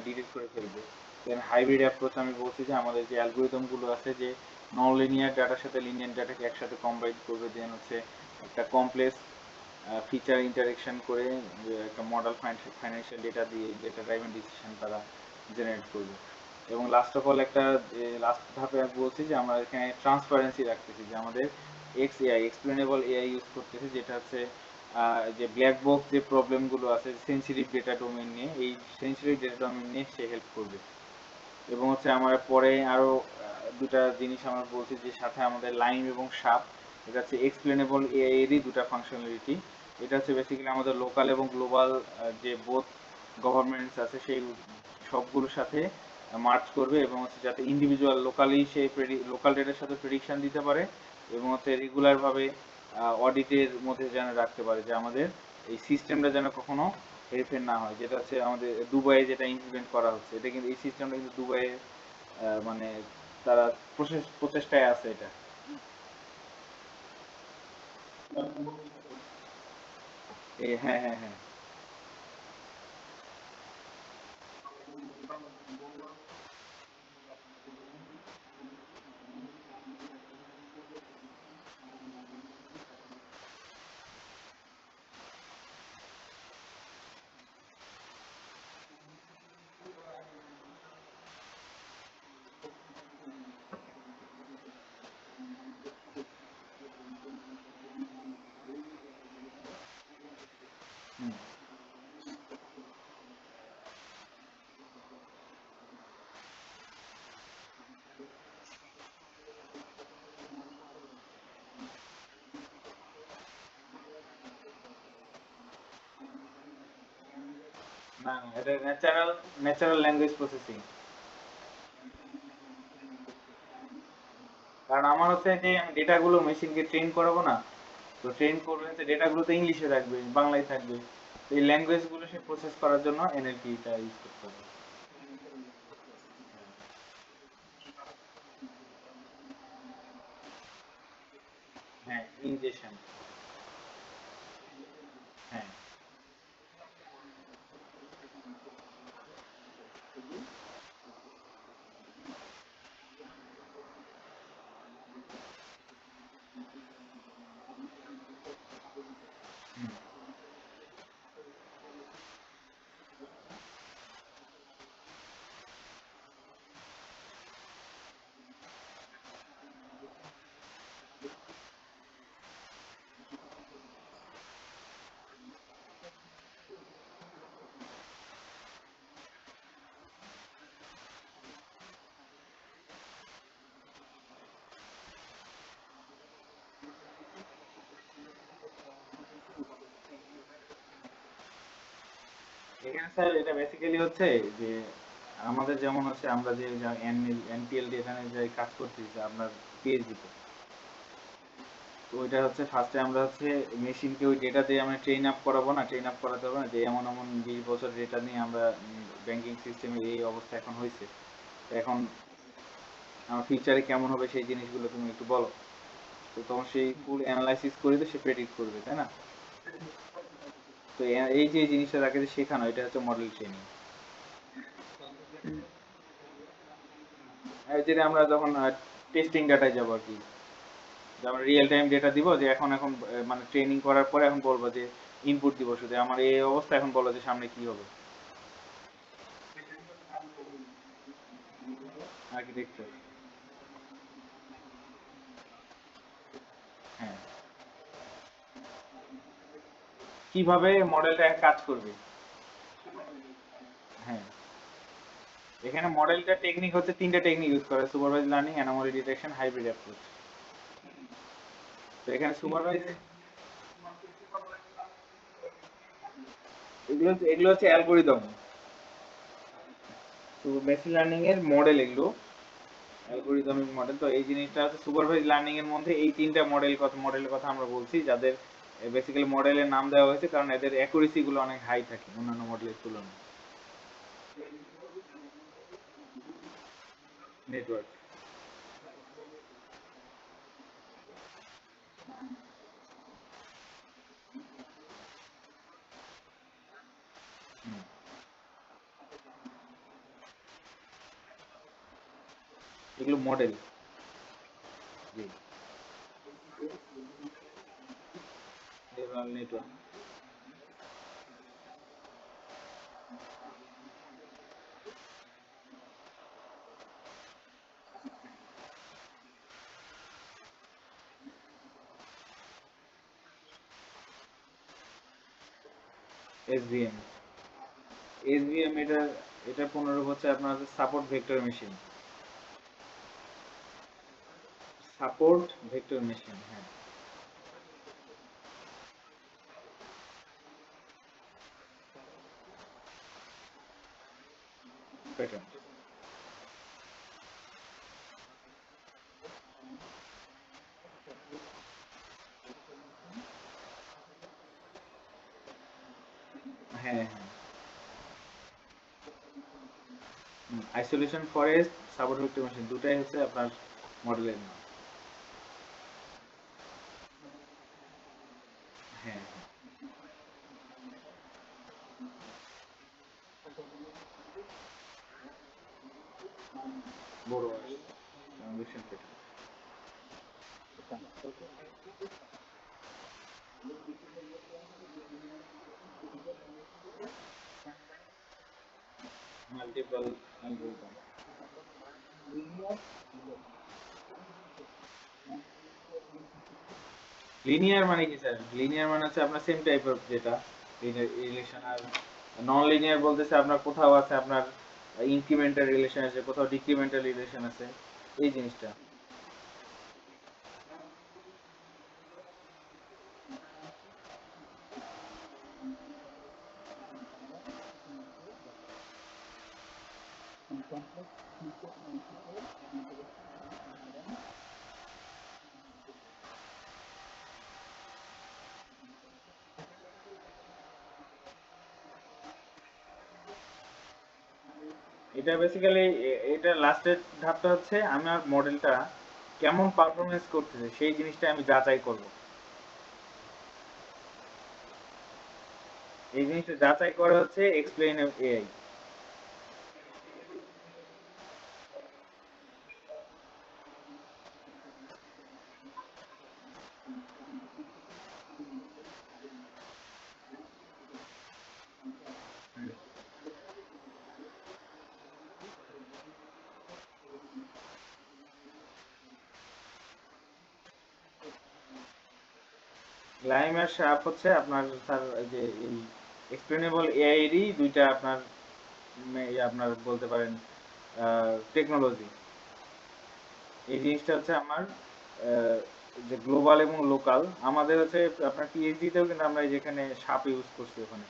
ডিটেক্ট করে ফেলবে। দেন হাইব্রিড অ্যাপ্রোচ আমি বলছি যে আমাদের যে অ্যালগোরিদমগুলো আছে, যে নন লিনিয়ার ডাটার সাথে লিনিয়ার ডাটাকে একসাথে কম্বাইন করবে, দেন হচ্ছে একটা কমপ্লেক্স ফিচার ইন্টারেকশন করে একটা মডেল ফাইন্যান্সিয়াল ডেটা দিয়ে ডেটা ড্রাইভেন ডিসিশন তারা জেনারেট করবে। এবং লাস্ট অফ অল একটা লাস্ট ধাপে আমি বলছি যে আমরা এখানে ট্রান্সপারেন্সি রাখতেছি, যে আমাদের এক্সএআই এক্সপ্লেনেবল এআই ইউজ করতেছি, যেটা হচ্ছে যে ব্ল্যাক বক্স যে প্রবলেমগুলো আছে সেন্সিটিভ ডেটা ডোমেন নিয়ে, এই সেন্সিটিভ ডেটা ডোমেন নিয়ে সে হেল্প করবে। এবং হচ্ছে আমার পরে আরো দুটা জিনিস আমরা বলছি, যে সাথে আমাদের লাইম এবং সাপ, এটা হচ্ছে এক্সপ্লেনেবল এআই এরই দুটা ফাংশনালিটি। এটা হচ্ছে বেসিক্যালি আমাদের লোকাল এবং গ্লোবাল যে বোথ গভর্নমেন্টস আছে সেই সবগুলোর সাথে মার্চ করবে, এবং হচ্ছে যাতে ইন্ডিভিজুয়াল লোকালি সে লোকাল ডেটার সাথে প্রেডিকশন দিতে পারে, এবং হচ্ছে রেগুলার ভাবে অডিটের মধ্যে যেন রাখতে পারে, যে আমাদের এই সিস্টেমটা যেন কখনো হেরফের না হয়, যেটা হচ্ছে আমাদের দুবাইয়ে যেটা ইমপ্লিমেন্ট করা হচ্ছে, এটা কিন্তু এই সিস্টেমটা কিন্তু দুবাইয়ে মানে তারা প্রচেষ্টায় আছে এটা। হ্যাঁ হ্যাঁ হ্যাঁ। হুম। না না, এটা ন্যাচারাল ল্যাঙ্গুয়েজ প্রসেসিং। কারণ আমার হচ্ছে যে আমি ডেটাগুলো মেশিনকে ট্রেন করাবো না, তো ট্রেন করবে যে ডেটাগুলো তো ইংলিশে থাকবে, বাংলায় থাকবে, তো এই ল্যাঙ্গুয়েজগুলো সে প্রসেস করার জন্য এনএলপিটা ইউজ করতে হবে। হ্যাঁ, ইনজেকশন। হ্যাঁ। হুম। এখানে স্যার এটা বেসিক্যালি হচ্ছে যে আমাদের যেমন হচ্ছে আমরা যে এনপিএল দিয়ে এখানে যে কাজ করতেছি আপনার পিএইচডি তে, তো ওইটা হচ্ছে ফার্স্টে আমরা হচ্ছে মেশিনকে ওই ডেটা দিয়ে আমরা ট্রেন আপ করাবো না, ট্রেন আপ করাতে হবে না যে এমন এমন 20 বছর ডেটা নিয়ে আমরা ব্যাংকিং সিস্টেমের এই অবস্থা এখন হয়েছে, তো এখন আমার ফিউচারে কেমন হবে সেই জিনিসগুলো তুমি একটু বলো। তো তখন সেই ফুল অ্যানালাইসিস করে তো সে প্রেডিক্ট করবে, তাই না? তো এই যে জিনিসটা তাকে যে শেখানো, এটা হচ্ছে মডেল ট্রেনিং। যেটা আমরা যখন টেস্টিং ডাটায় যাবো আর কি, যে আমরা রিয়েল টাইম ডেটা দিব যে এখন এখন মানে ট্রেনিং করার পরে এখন বলবো যে ইনপুট দিব শুধু আমার এই অবস্থা, এখন বলো যে সামনে কি হবে। আর্কিটেকচার। হ্যাঁ, কিভাবে মডেলটা কাজ করবে। হ্যাঁ, এখানে মডেলটা টেকনিক হচ্ছে তিনটা টেকনিক ইউজ করে: supervise learning, anomaly detection, hybrid approach. তো এখানে সুপারভাইজ, এগুলো হচ্ছে অ্যালগোরিদম, তো মেশিন লার্নিং এর মডেল এগুলো, অ্যালগোরিদমিক মডেল। তো এই জিনিসটা হচ্ছে সুপারভাইজ লার্নিং এর মধ্যে এই তিনটা মডেলের কথা আমরা বলছি, যাদের বেসিক্যালি মডেলের নাম দেওয়া হয়েছে কারণ এদের অ্যাকুরেসি গুলো অনেক হাই থাকে অন্যান্য মডেলের তুলনায়। নেটওয়ার্ক। এগুলো মডেল। জি। নেটওয়ার্ক। এসভিএম। এসভিএম এটা 15 হচ্ছে আপনার support vector machine. Support vector machine, হ্যাঁ। প্যাটার্ন। হ্যাঁ হ্যাঁ, isolation forest, support vector machine দুটাই হচ্ছে আপনার মডেলের নাম। হ্যাঁ হ্যাঁ, বড় আসছে transaction pattern. Multiple algorithm. Linear মানে কি স্যার? লিনিয়ার মানে হচ্ছে আপনার সেম টাইপ অফ যেটা লিনিয়ার রিলেশন, আর নন লিনিয়ার বলতেছে আপনার কোথাও আছে আপনার ইনক্রিমেন্টাল রিলেশন আছে, কোথাও ডিক্রিমেন্টাল রিলেশন আছে, এই জিনিসটা। এটা বেসিক্যালি এটা লাস্টের ধাপটা হচ্ছে আমার মডেলটা কেমন পারফরমেন্স করতেছে সেই জিনিসটা আমি যাচাই করব। এই জিনিসটা যাচাই করা হচ্ছে এক্সপ্লেইন এআই। লাইম আর শার্প হচ্ছে আপনার স্যার যে এই এক্সপ্লেনেবল এআই এরই দুইটা আপনার আপনার বলতে পারেন টেকনোলজি। এই জিনিসটা হচ্ছে আমার আহ, যে গ্লোবাল এবং লোকাল আমাদের হচ্ছে আপনার পিএইচডিতেও কিন্তু আমরা এই যেখানে সাপ ইউজ করছি ওখানে।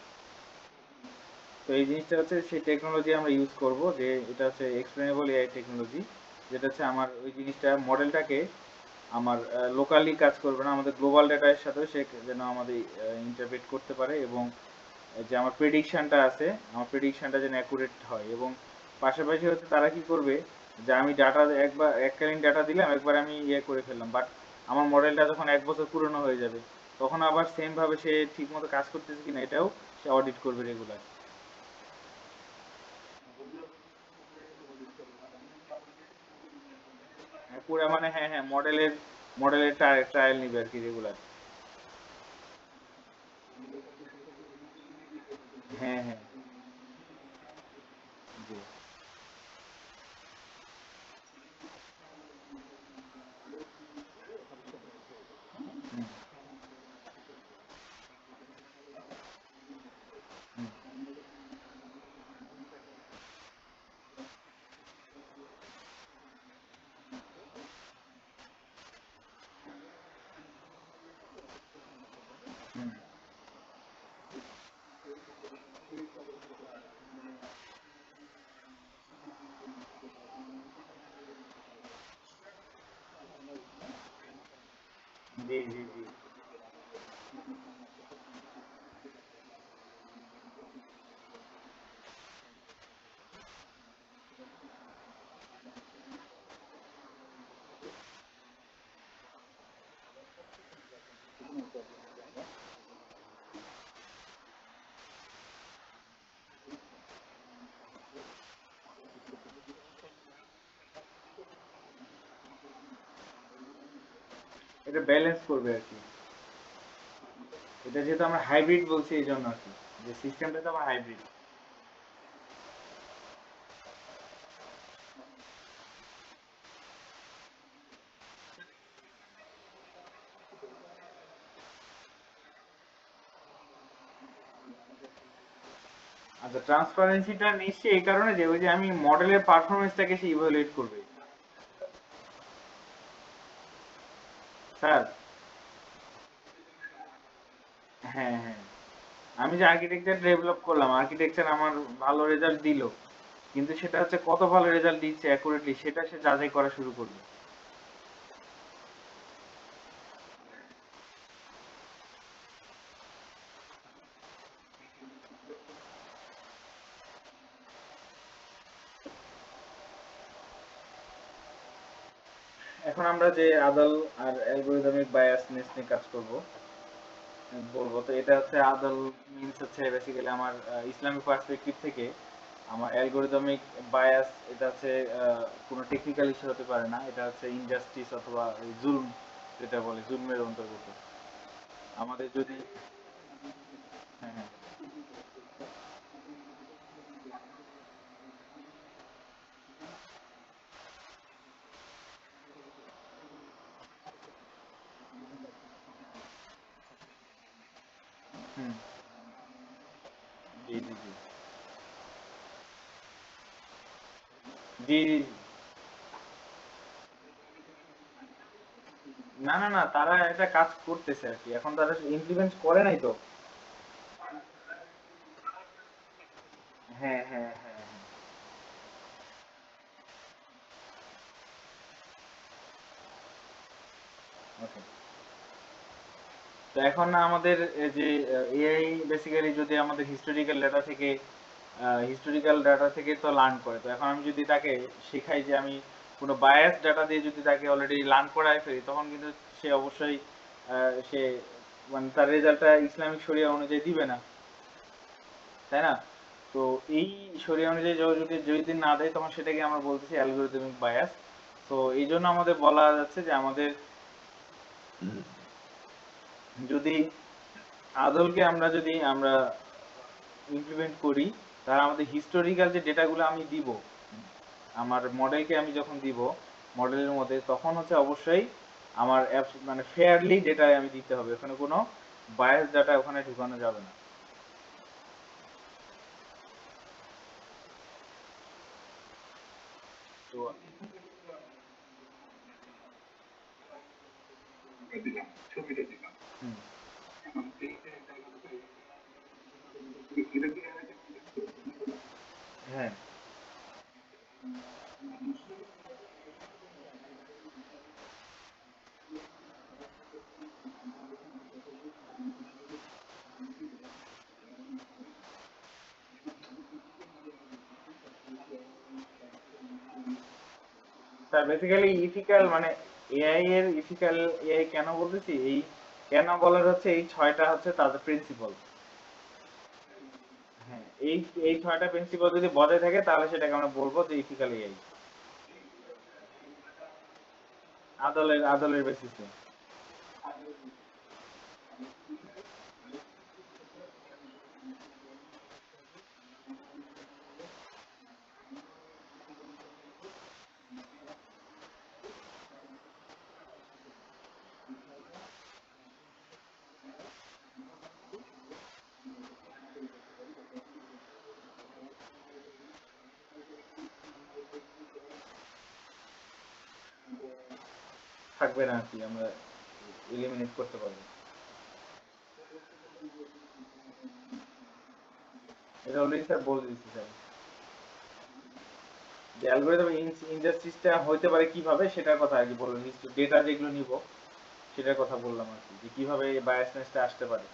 তো এই জিনিসটা হচ্ছে সেই টেকনোলজি আমরা ইউজ করব, যে এটা হচ্ছে এক্সপ্লেনেবল এআই টেকনোলজি, যেটা হচ্ছে আমার ওই জিনিসটা মডেলটাকে আমার লোকালি কাজ করবে না, আমাদের গ্লোবাল ডাটার সাথেও সে যেন আমাদের ইন্টারপ্রেট করতে পারে, এবং যে আমার প্রেডিকশনটা আছে আমার প্রেডিকশনটা যেন অ্যাকুরেট হয়। এবং পাশাপাশি হচ্ছে তারা কি করবে, যে আমি ডাটা একবার এককালীন ডাটা দিলাম, একবার আমি ইয়ে করে ফেললাম, বাট আমার মডেলটা যখন 1 বছর পুরনো হয়ে যাবে তখন আবার সেম ভাবে সে ঠিক মতো কাজ করতেছে কিনা এটাও সে অডিট করবে রেগুলার। পুরো মানে হ্যাঁ হ্যাঁ, মডেলের ট্রায়াল নিবে আর কি রেগুলার। হ্যাঁ হ্যাঁ, জি, হুম, হুম, হুম। জি জি জি, এটা ব্যালেন্স করবে আর কি। এটা যেহেতু আমরা হাইব্রিড বলছি এই জন্য আর কি, যে সিস্টেমটা তো আমার হাইব্রিড। আচ্ছা, ট্রান্সপারেন্সিটা নিশ্চয়ই এই কারণে যে ওই যে আমি মডেলের পারফরমেন্সটাকে সে ইভালুয়েট করবে। স্যার, হ্যাঁ হ্যাঁ, আমি যে আর্কিটেকচার ডেভেলপ করলাম, আর্কিটেকচার আমার ভালো রেজাল্ট দিল, কিন্তু সেটা হচ্ছে কত ভালো রেজাল্ট দিচ্ছে অ্যাকুরেটলি সেটা সে যাচাই করা শুরু করবে। এখন আমরা যে আদল আর অ্যালগরিদমিক বায়াসনেস নিয়ে কাজ করব, বলবো তো এটা হচ্ছে আদল মিনস হচ্ছে বেসিক্যালি আমার ইসলামিক পার্সপেক্টিভ থেকে আমার অ্যালগরিদমিক বায়াস, এটা হচ্ছে কোনো টেকনিক্যাল ইস্যু হতে পারে না, এটা হচ্ছে ইনজাস্টিস অথবা এই জুলম, যেটা বলে জুলমের অন্তর্গত। আমাদের যদি হ্যাঁ হ্যাঁ হুম জি জি জি জি জি জি। না না না, তারা এটা কাজ করতেছে আর কি, এখন তারা ইমপ্লিমেন্ট করে নাই তো। হ্যাঁ হ্যাঁ হ্যাঁ হ্যাঁ। ওকে, তো এখন আমাদের এই যে এআই বেসিক্যালি যদি আমাদের হিস্টোরিক্যাল ডাটা থেকে তো লার্ন করে, তো এখন আমি যদি তাকে শেখাই যে আমি কোনো বায়াস ডাটা দিয়ে যদি তাকে অলরেডি লার্ন করায় ফেলি, তখন কিন্তু সে অবশ্যই সে মানে তার রেজাল্টটা ইসলামিক শরিয়া অনুযায়ী দিবে না, তাই না? তো এই শরিয়া অনুযায়ী যদি যদি না দেয়, তখন সেটাকে আমরা বলতেছি অ্যালগরিদমিক বায়াস। তো এই জন্য আমাদের বলা যাচ্ছে যে আমাদের যদি আদলকে আমরা ইমপ্লিমেন্ট করি, তাহলে আমাদের হিস্টোরিক্যাল যে ডেটাগুলো আমি দিব, আমার মডেলকে আমি যখন দিব মডেলের মধ্যে, তখন হচ্ছে অবশ্যই আমার অ্যাপস মানে ফেয়ারলি ডেটা আমি দিতে হবে, ওখানে কোনো বায়াস ডাটা ওখানে ঢুকানো যাবে না। তো হুম, হ্যাঁ স্যার, বেসিক্যালি ইথিক্যাল মানে এআই এর ইথিক্যাল এআই কেন বলতেছি, এই কেন বলার হচ্ছে এই ছয়টা হচ্ছে তাদের প্রিন্সিপাল। হ্যাঁ, এই এই ছয়টা প্রিন্সিপাল যদি বজায় থাকে, তাহলে সেটাকে আমরা বলবো যে ইথিক্যাল এআই, আদলের বেসিসে। থাকবে না আর কি, আমরা এলিমিনেট করতে পারবো। এটা অলরেডি স্যার বলে দিচ্ছি স্যার, যে অ্যালগরিদম ইনজাস্টিসটা হইতে পারে কিভাবে, সেটার কথা আর কি বললাম, ডেটা যেগুলো নিব সেটার কথা বললাম আর কি, যে কিভাবে এই বায়াসনেসটা আসতে পারে।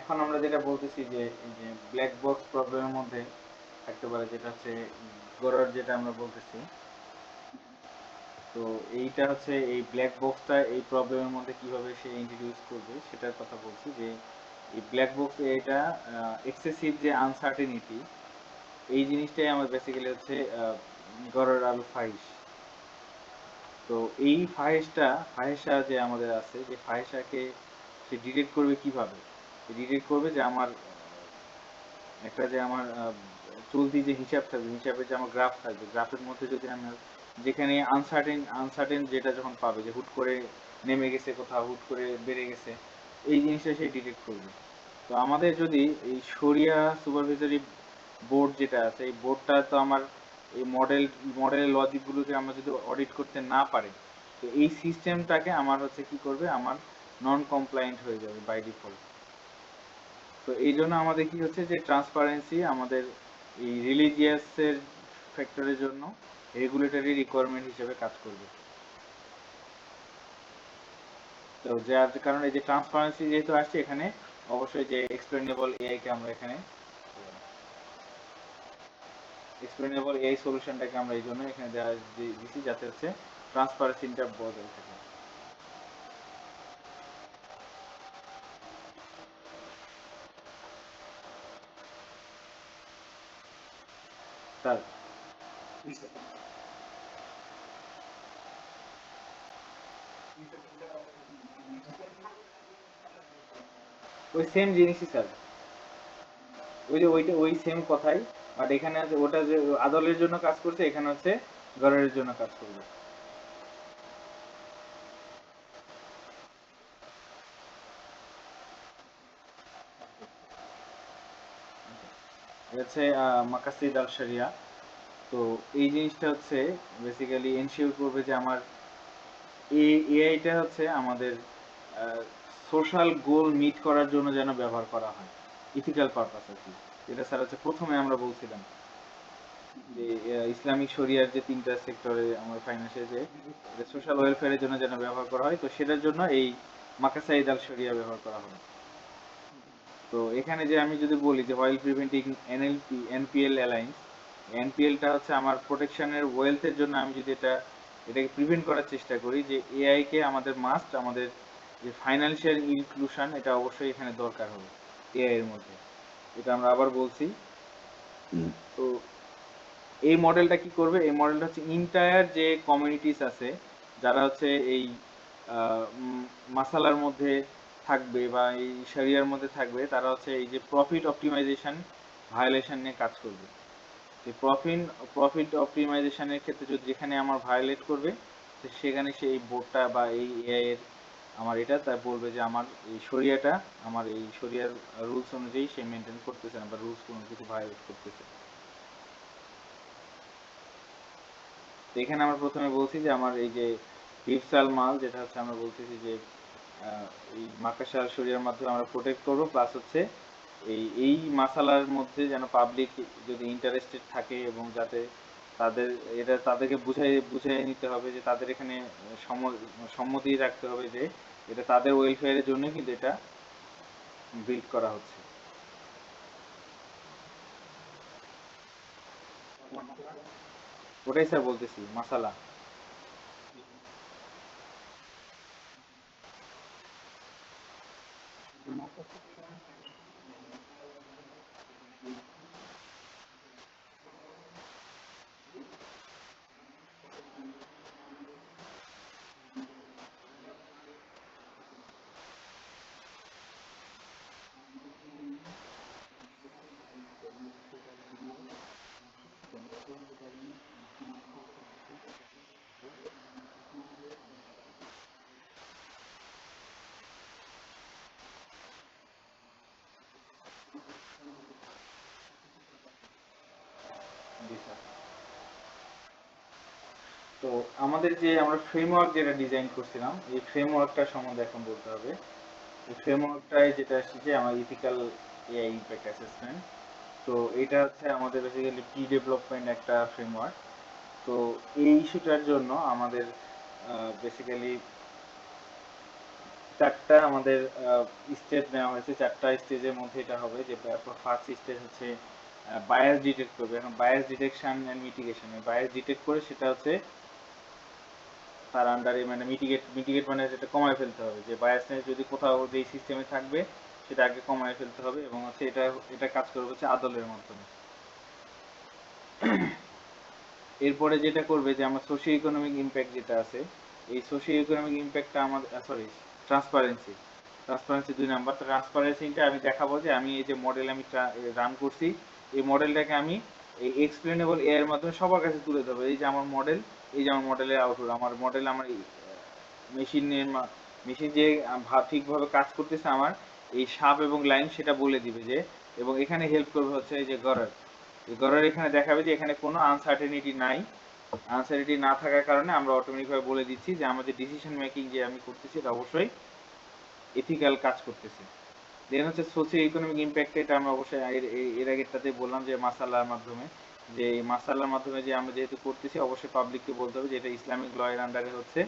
এখন আমরা যেটা বলতেছি যে এই যে ব্ল্যাক বক্স প্রবলেমের মধ্যে থাকতে পারে, যেটা হচ্ছে গড়ার, যেটা আমরা বলতেছি তো এইটা হচ্ছে এই ব্ল্যাক বক্সটা এই প্রবলেমের মধ্যে কিভাবে সে ইন্ট্রোডিউস করবে সেটার কথা বলছি, যে এই ব্ল্যাক বক্স এটা এক্সেসিভ যে আনসার্টেনিটি, এই জিনিসটাই আমার বেসিক্যালি হচ্ছে গড়ের আলু ফাইস। তো এই ফাহেসা যে আমাদের আছে, যে ফাহেসাকে সে ডিটেক্ট করবে কিভাবে? ডিটেক্ট করবে যে আমার একটা যে আমার চলতি যে হিসাব থাকবে, হিসাবে যে আমার গ্রাফ থাকবে, গ্রাফের মধ্যে যদি আমার যেখানে আনসার্টেন যেটা যখন পাবে যে হুট করে নেমে গেছে কোথাও, হুট করে বেড়ে গেছে, এই জিনিসটা সে ডিটেক্ট করবে। তো আমাদের যদি এই শরিয়া সুপারভাইজারি বোর্ড যেটা আছে, এই বোর্ডটা তো আমার এই মডেলের লজিকগুলোকে আমরা যদি অডিট করতে না পারি, তো এই সিস্টেমটাকে আমার হচ্ছে কি করবে, আমার নন কমপ্লায়েন্ট হয়ে যাবে বাই ডিফল্ট। তো এই জন্য আমাদের কি হচ্ছে যে ট্রান্সপারেন্সি আমাদের এই রিলিজিয়াসের ফ্যাক্টরের জন্য রেগুলেটরি রিকোয়ারমেন্ট হিসেবে কাজ করবে। তো যার কারণে এই যে ট্রান্সপারেন্সি যেহেতু আসছে এখানে, অবশ্যই যে এক্সপ্লেনেবল এআই কে আমরা এখানে এক্সপ্লেনেবল এআই সলিউশনটাকে আমরা এই জন্য এখানে দেওয়া দিচ্ছি, যাতে হচ্ছে ট্রান্সপারেন্সিটা বজায় থাকে। স্যার, ওই সেম জিনিসই স্যার, ওই যে ওই সেম কথাই, বাট এখানে আছে ওটা যে আদলের জন্য কাজ করছে, এখানে হচ্ছে গড়ের জন্য কাজ করবে। এটা হচ্ছে মাকাসিদ আল শরিয়া। তো এই জিনিসটা হচ্ছে বেসিক্যালি এনশিওর করবে যে আমার এআইটা হচ্ছে আমাদের সোশ্যাল গোল মিট করার জন্য যেন ব্যবহার করা হয়, ইথিক্যাল পারপাস আর কি। এটা স্যার হচ্ছে প্রথমে আমরা বলছিলাম যে ইসলামিক শরিয়ার যে তিনটা সেক্টরে আমার ফাইন্যান্সিয়াল যে সোশ্যাল ওয়েলফেয়ারের জন্য যেন ব্যবহার করা হয়, তো সেটার জন্য এই মাকাসাইদ আল শরিয়া ব্যবহার করা হয়। তো এখানে যে আমি যদি বলি যে হোয়াইল প্রিভেন্টিং এনপিএল অ্যালায়েন্স, এনপিএলটা হচ্ছে আমার প্রোটেকশনের ওয়েলথের জন্য, আমি যদি এটাকে প্রিভেন্ট করার চেষ্টা করি, যে এআই কে আমাদের মাস্ট, আমাদের যে ফাইন্যান্সিয়াল ইনক্লুশন এটা অবশ্যই এখানে দরকার হবে এআই এর মধ্যে। এটা আমরা আবার বলছি। তো এই মডেলটা কি করবে, এই মডেলটা হচ্ছে ইন্টায়ার যে কমিউনিটিস আছে যারা হচ্ছে এই মাসালার মধ্যে থাকবে বা এই শরিয়ার মধ্যে থাকবে, তারা হচ্ছে এই যে প্রফিট অপটিমাইজেশন ভায়োলেশন নিয়ে কাজ করবে। এই প্রফিট অপটিমাইজেশনের ক্ষেত্রে যদি যেখানে আমার ভায়োলেট করবে, তো সেখানে সেই বোর্ডটা বা এই এআই এর আমার এটা তাই বলবে যে আমার এই শরিয়াটা, আমার এই শরিয়ার রুলস অনুযায়ী সে মেনটেন করতেছে না বা রুলস কোনো কিছু ভায়োলেট করতেছে। তো এখানে আমরা প্রথমে বলছি যে আমার এই যে হিফসাল মাল, যেটা হচ্ছে আমরা বলতেছি যে এই মাকাশাল শরিয়ার মাধ্যমে আমরা প্রোটেক্ট করবো, প্লাস হচ্ছে এই মাসালার মধ্যে যেন পাবলিক যদি ইন্টারেস্টেড থাকে, এবং যাতে তাদের এটা তাদেরকে বুঝাই নিতে হবে যে তাদের এখানে সম্মতি রাখতে হবে যে এটা তাদের ওয়েলফেয়ারের জন্য কিন্তু এটা বিল্ড করা হচ্ছে। ওটাই স্যার বলতেছি মাসালা। জি স্যার। তো আমাদের যে আমরা ফ্রেমওয়ার্ক যেটা ডিজাইন করছিলাম, এই ফ্রেমওয়ার্কটা সম্বন্ধে এখন বলতে হবে। এই ফ্রেমওয়ার্কটায় যেটা এসেছে আমার ইথিক্যাল এআই ইম্প্যাক্ট অ্যাসেসমেন্ট। তো এটা হচ্ছে আমাদের বেসিক্যালি প্রি ডেভেলপমেন্ট একটা ফ্রেমওয়ার্ক। তো এই ইস্যুটার জন্য আমাদের বেসিক্যালি চারটা আমাদের স্টেজ নেওয়া হয়েছে। চারটা স্টেজের মধ্যে এটা হবে যে ফার্স্ট স্টেজ হচ্ছে বায়াস ডিটেক্ট করবে। এখন bias detection and mitigation, bias detect করে সেটা হচ্ছে তার আন্ডারে মানে মিটিগেট মানে যেটা কমায় ফেলতে হবে, যে বায়াসনেস যদি কোথাও যেই সিস্টেমে থাকবে সেটা আগে কমায় ফেলতে হবে, এবং হচ্ছে এটা এটা কাজ করবে হচ্ছে আদলের মাধ্যমে। এরপরে যেটা করবে যে আমার সোশিও ইকোনমিক ইম্প্যাক্ট যেটা আছে, এই সোশিও ইকোনমিক ইম্প্যাক্টটা আমার সরি ট্রান্সপারেন্সি, ট্রান্সপারেন্সি 2 নাম্বার। ট্রান্সপারেন্সিটা আমি দেখাবো যে আমি এই যে মডেল আমি রান করছি, এই মডেলটাকে আমি এই এক্সপ্লেনেবল এ এর মাধ্যমে সবার কাছে তুলে ধরবো। এই যে আমার মডেল, এই যে আমার মডেলের আউটপুট, আমার মডেল আমার মেশিনের মেশিন যে ঠিকভাবে কাজ করতেছে আমার এই সাপ এবং লাইন সেটা বলে দিবে যে, এবং এখানে হেল্প করবে হচ্ছে এই যে গড়ার, এই গড়ার এখানে দেখাবে যে এখানে কোনো আনসার্টেনিটি নাই। আনসার্টেনিটি না থাকার কারণে আমরা অটোমেটিকভাবে বলে দিচ্ছি যে আমাদের ডিসিশন মেকিং যে আমি করতেছি এটা অবশ্যই এথিক্যাল কাজ করতেছে। দেন হচ্ছে সোশিও ইকোনমিক ইম্প্যাক্ট, এটা আমরা অবশ্যই এর আগেরটাতে বললাম যে মাসালার মাধ্যমে, যে এই মাসালার মাধ্যমে যে আমরা যেহেতু করতেছি অবশ্যই পাবলিককে বলতে হবে যে এটা ইসলামিক ল এর আন্ডারে হচ্ছে।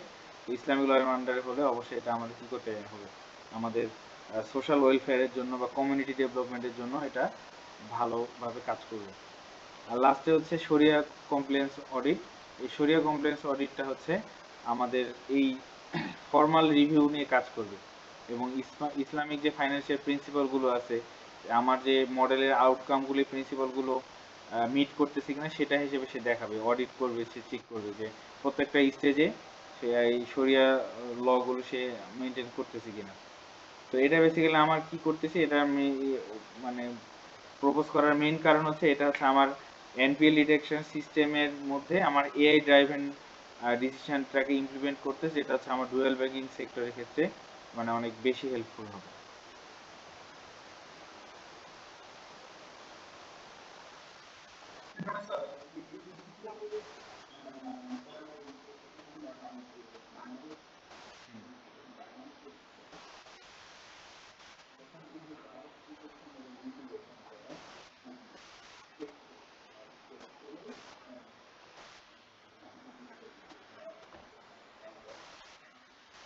ইসলামিক ল এর আন্ডারে হলে অবশ্যই এটা আমাদের কি করতে হবে, আমাদের সোশ্যাল ওয়েলফেয়ারের জন্য বা কমিউনিটি ডেভেলপমেন্টের জন্য এটা ভালোভাবে কাজ করবে। আর লাস্টে হচ্ছে শরিয়া কমপ্লেন্স অডিট। এই শরিয়া কমপ্লেন্স অডিটটা হচ্ছে আমাদের এই ফর্মাল রিভিউ নিয়ে কাজ করবে, এবং ইসলামিক যে ফাইন্যান্সিয়াল প্রিন্সিপালগুলো আছে, আমার যে মডেলের আউটকামগুলি প্রিন্সিপালগুলো মিট করতেছে কিনা সেটা হিসেবে সে দেখাবে, অডিট করবে, সে চেক করবে যে প্রত্যেকটা স্টেজে সে এই শরিয়া লগুলো সে মেনটেন করতেছে কিনা। তো এটা বেসিক্যালি আমার কি করতেছি, এটা আমি মানে প্রপোজ করার মেইন কারণ হচ্ছে এটা হচ্ছে আমার এনপিএল ডিটেকশন সিস্টেমের মধ্যে আমার এআই ড্রাইভেন ডিসিশনটাকে ইমপ্লিমেন্ট করতে, যেটা হচ্ছে আমার ডুয়াল ব্যাংকিং সেক্টরের ক্ষেত্রে মানে অনেক বেশি হেল্পফুল হবে।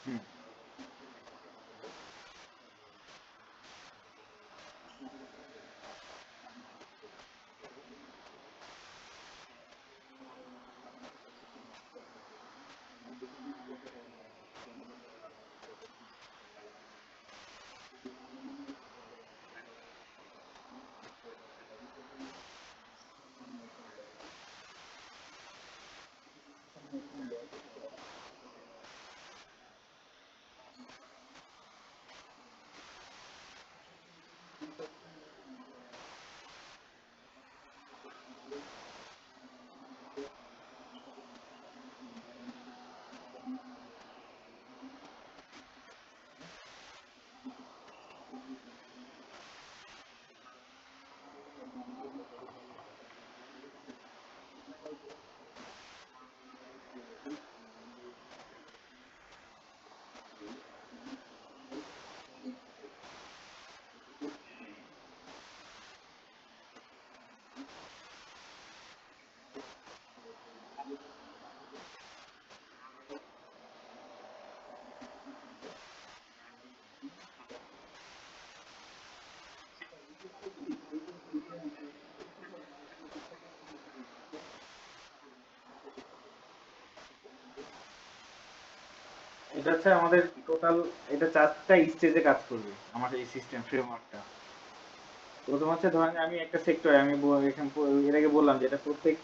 হুম। এটা হচ্ছে আমাদের টোটাল, এটা 4টা স্টেজে কাজ করবে আমাদের এই সিস্টেম ফ্রেমওয়ার্কটা। প্রথম হচ্ছে ধরেন আমি একটা সেক্টর, আমি এর আগে বললাম যে এটা প্রত্যেক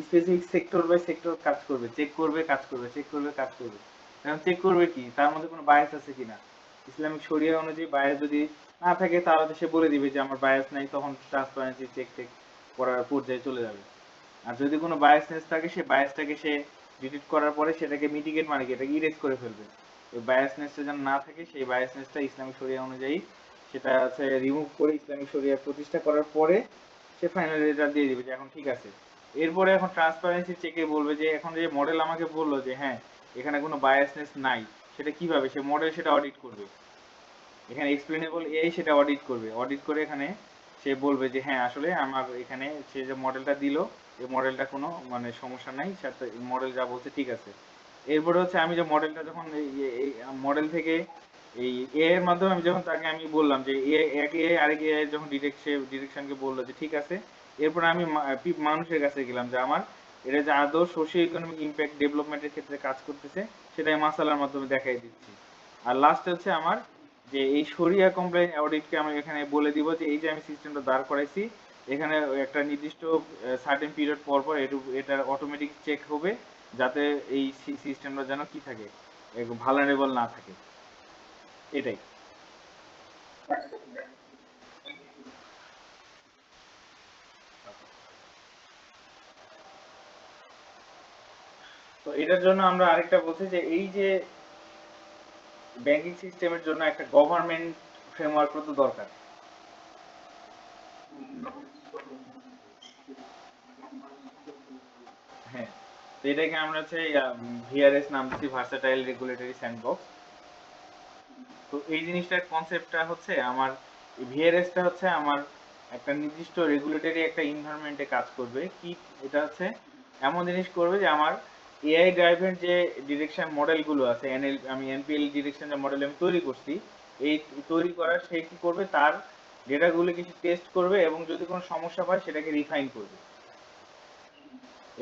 স্পেসিফিক সেক্টর বাই সেক্টর কাজ করবে, চেক করবে, কাজ করবে, চেক করবে, কাজ করবে। কারণ চেক করবে কি তার মধ্যে কোনো বায়াস আছে কিনা। ইসলামিক শরিয়া অনুযায়ী বায়াস যদি না থাকে তাহলে সে বলে দিবে যে আমার বায়াস নাই, তখন ট্রান্সপারেন্সি চেক টেক করার পর্যায়ে চলে যাবে। আর যদি কোনো বায়াসনেস থাকে সে বায়াসটাকে সে ডিলিট করার পরে সেটাকে মিটিগেট মানে কি এটাকে ইরেজ করে ফেলবে। ওই বায়াসনেসটা যেন না থাকে সেই বায়াসনেসটা ইসলামিক শরিয়া অনুযায়ী সেটা হচ্ছে রিমুভ করে ইসলামিক শরিয়া প্রতিষ্ঠা করার পরে সে ফাইনাল রেজাল্ট দিয়ে দিবে যে এখন ঠিক আছে। এরপরে এখন ট্রান্সপারেন্সি চেকে বলবে যে এখন যে মডেল আমাকে বললো যে হ্যাঁ এখানে কোনো বায়াসনেস নাই, সেটা কিভাবে সে মডেল সেটা অডিট করবে। এখানে এক্সপ্লেনেবল এআই সেটা অডিট করবে, অডিট করে এখানে সে বলবে যে হ্যাঁ আসলে আমার এখানে সে যে মডেলটা দিল এই মডেলটা কোনো মানে সমস্যা নাই, সাথে মডেল যা বলছে ঠিক আছে। এরপরে হচ্ছে আমি যে মডেলটা যখন এই মডেল থেকে এই এআই এর মাধ্যমে আমি যখন তাকে আমি বললাম যে এক এআই আরেক এআই যখন ডিরেকশনকে বললো যে ঠিক আছে, এরপর আমি মানুষের কাছে গেলাম যে আমার এটা যে আদৌ সোশিও ইকোনমিক ইম্প্যাক্ট ডেভেলপমেন্টের ক্ষেত্রে কাজ করতেছে সেটাই মাসালার মাধ্যমে দেখাই দিচ্ছি। আর লাস্ট হচ্ছে আমার যে এই শরিয়া কমপ্লায়েন্স অডিটকে আমি এখানে বলে দিব যে এই যে আমি সিস্টেমটা দাঁড় করাইছি, এখানে একটা নির্দিষ্ট সার্টেন পিরিয়ড পর পর এটা অটোমেটিক চেক হবে, যাতে এই সিস্টেমটা যেন কি থাকে, ভালনারেবল না থাকে, এটাই। তো এটার জন্য আমরা আরেকটা বলছি যে এই যে ব্যাংকিং সিস্টেমের জন্য একটা গভর্নমেন্ট ফ্রেমওয়ার্ক তো দরকার। হ্যাঁ, তো এটাকে আমরা হচ্ছে ভিআরএস নাম দিচ্ছি, ভার্সাটাইল রেগুলেটরি স্যান্ডবক্স। তো এই জিনিসটার কনসেপ্টটা হচ্ছে আমার, ভিআরএসটা হচ্ছে আমার একটা নির্দিষ্ট রেগুলেটরি একটা এনভায়রনমেন্টে কাজ করবে কি, এটা হচ্ছে এমন জিনিস করবে যে আমার এআই ড্রাইভের যে ডিরেকশন মডেলগুলো আছে, আমি এনপিএল ডিরেকশন মডেল আমি তৈরি করছি, এই তৈরি করার সে কি করবে, তার ডেটাগুলো কিছু টেস্ট করবে এবং যদি কোনো সমস্যা পায় সেটাকে রিফাইন করবে,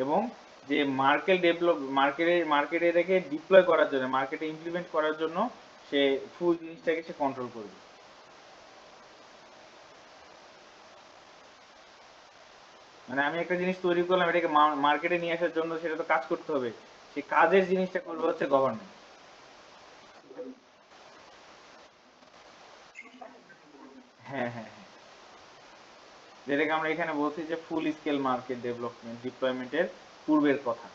এবং যে মার্কেটে এটাকে ডিপ্লয় করার জন্য, মার্কেটে ইমপ্লিমেন্ট করার জন্য সে ফুল জিনিসটাকে সে কন্ট্রোল করবে। মানে আমি একটা জিনিস তৈরি করলাম, এটাকে মার্কেটে নিয়ে আসার জন্য সেটা তো কাজ করতে হবে, সেই কাজের জিনিসটা করবে হচ্ছে গভর্নমেন্ট। হ্যাঁ, হ্যাঁ, হ্যাঁ, যেটাকে আমরা এখানে বলছি যে ফুল স্কেল মার্কেট ডেভেলপমেন্ট ডিপ্লয়মেন্টের পূর্বের কথা,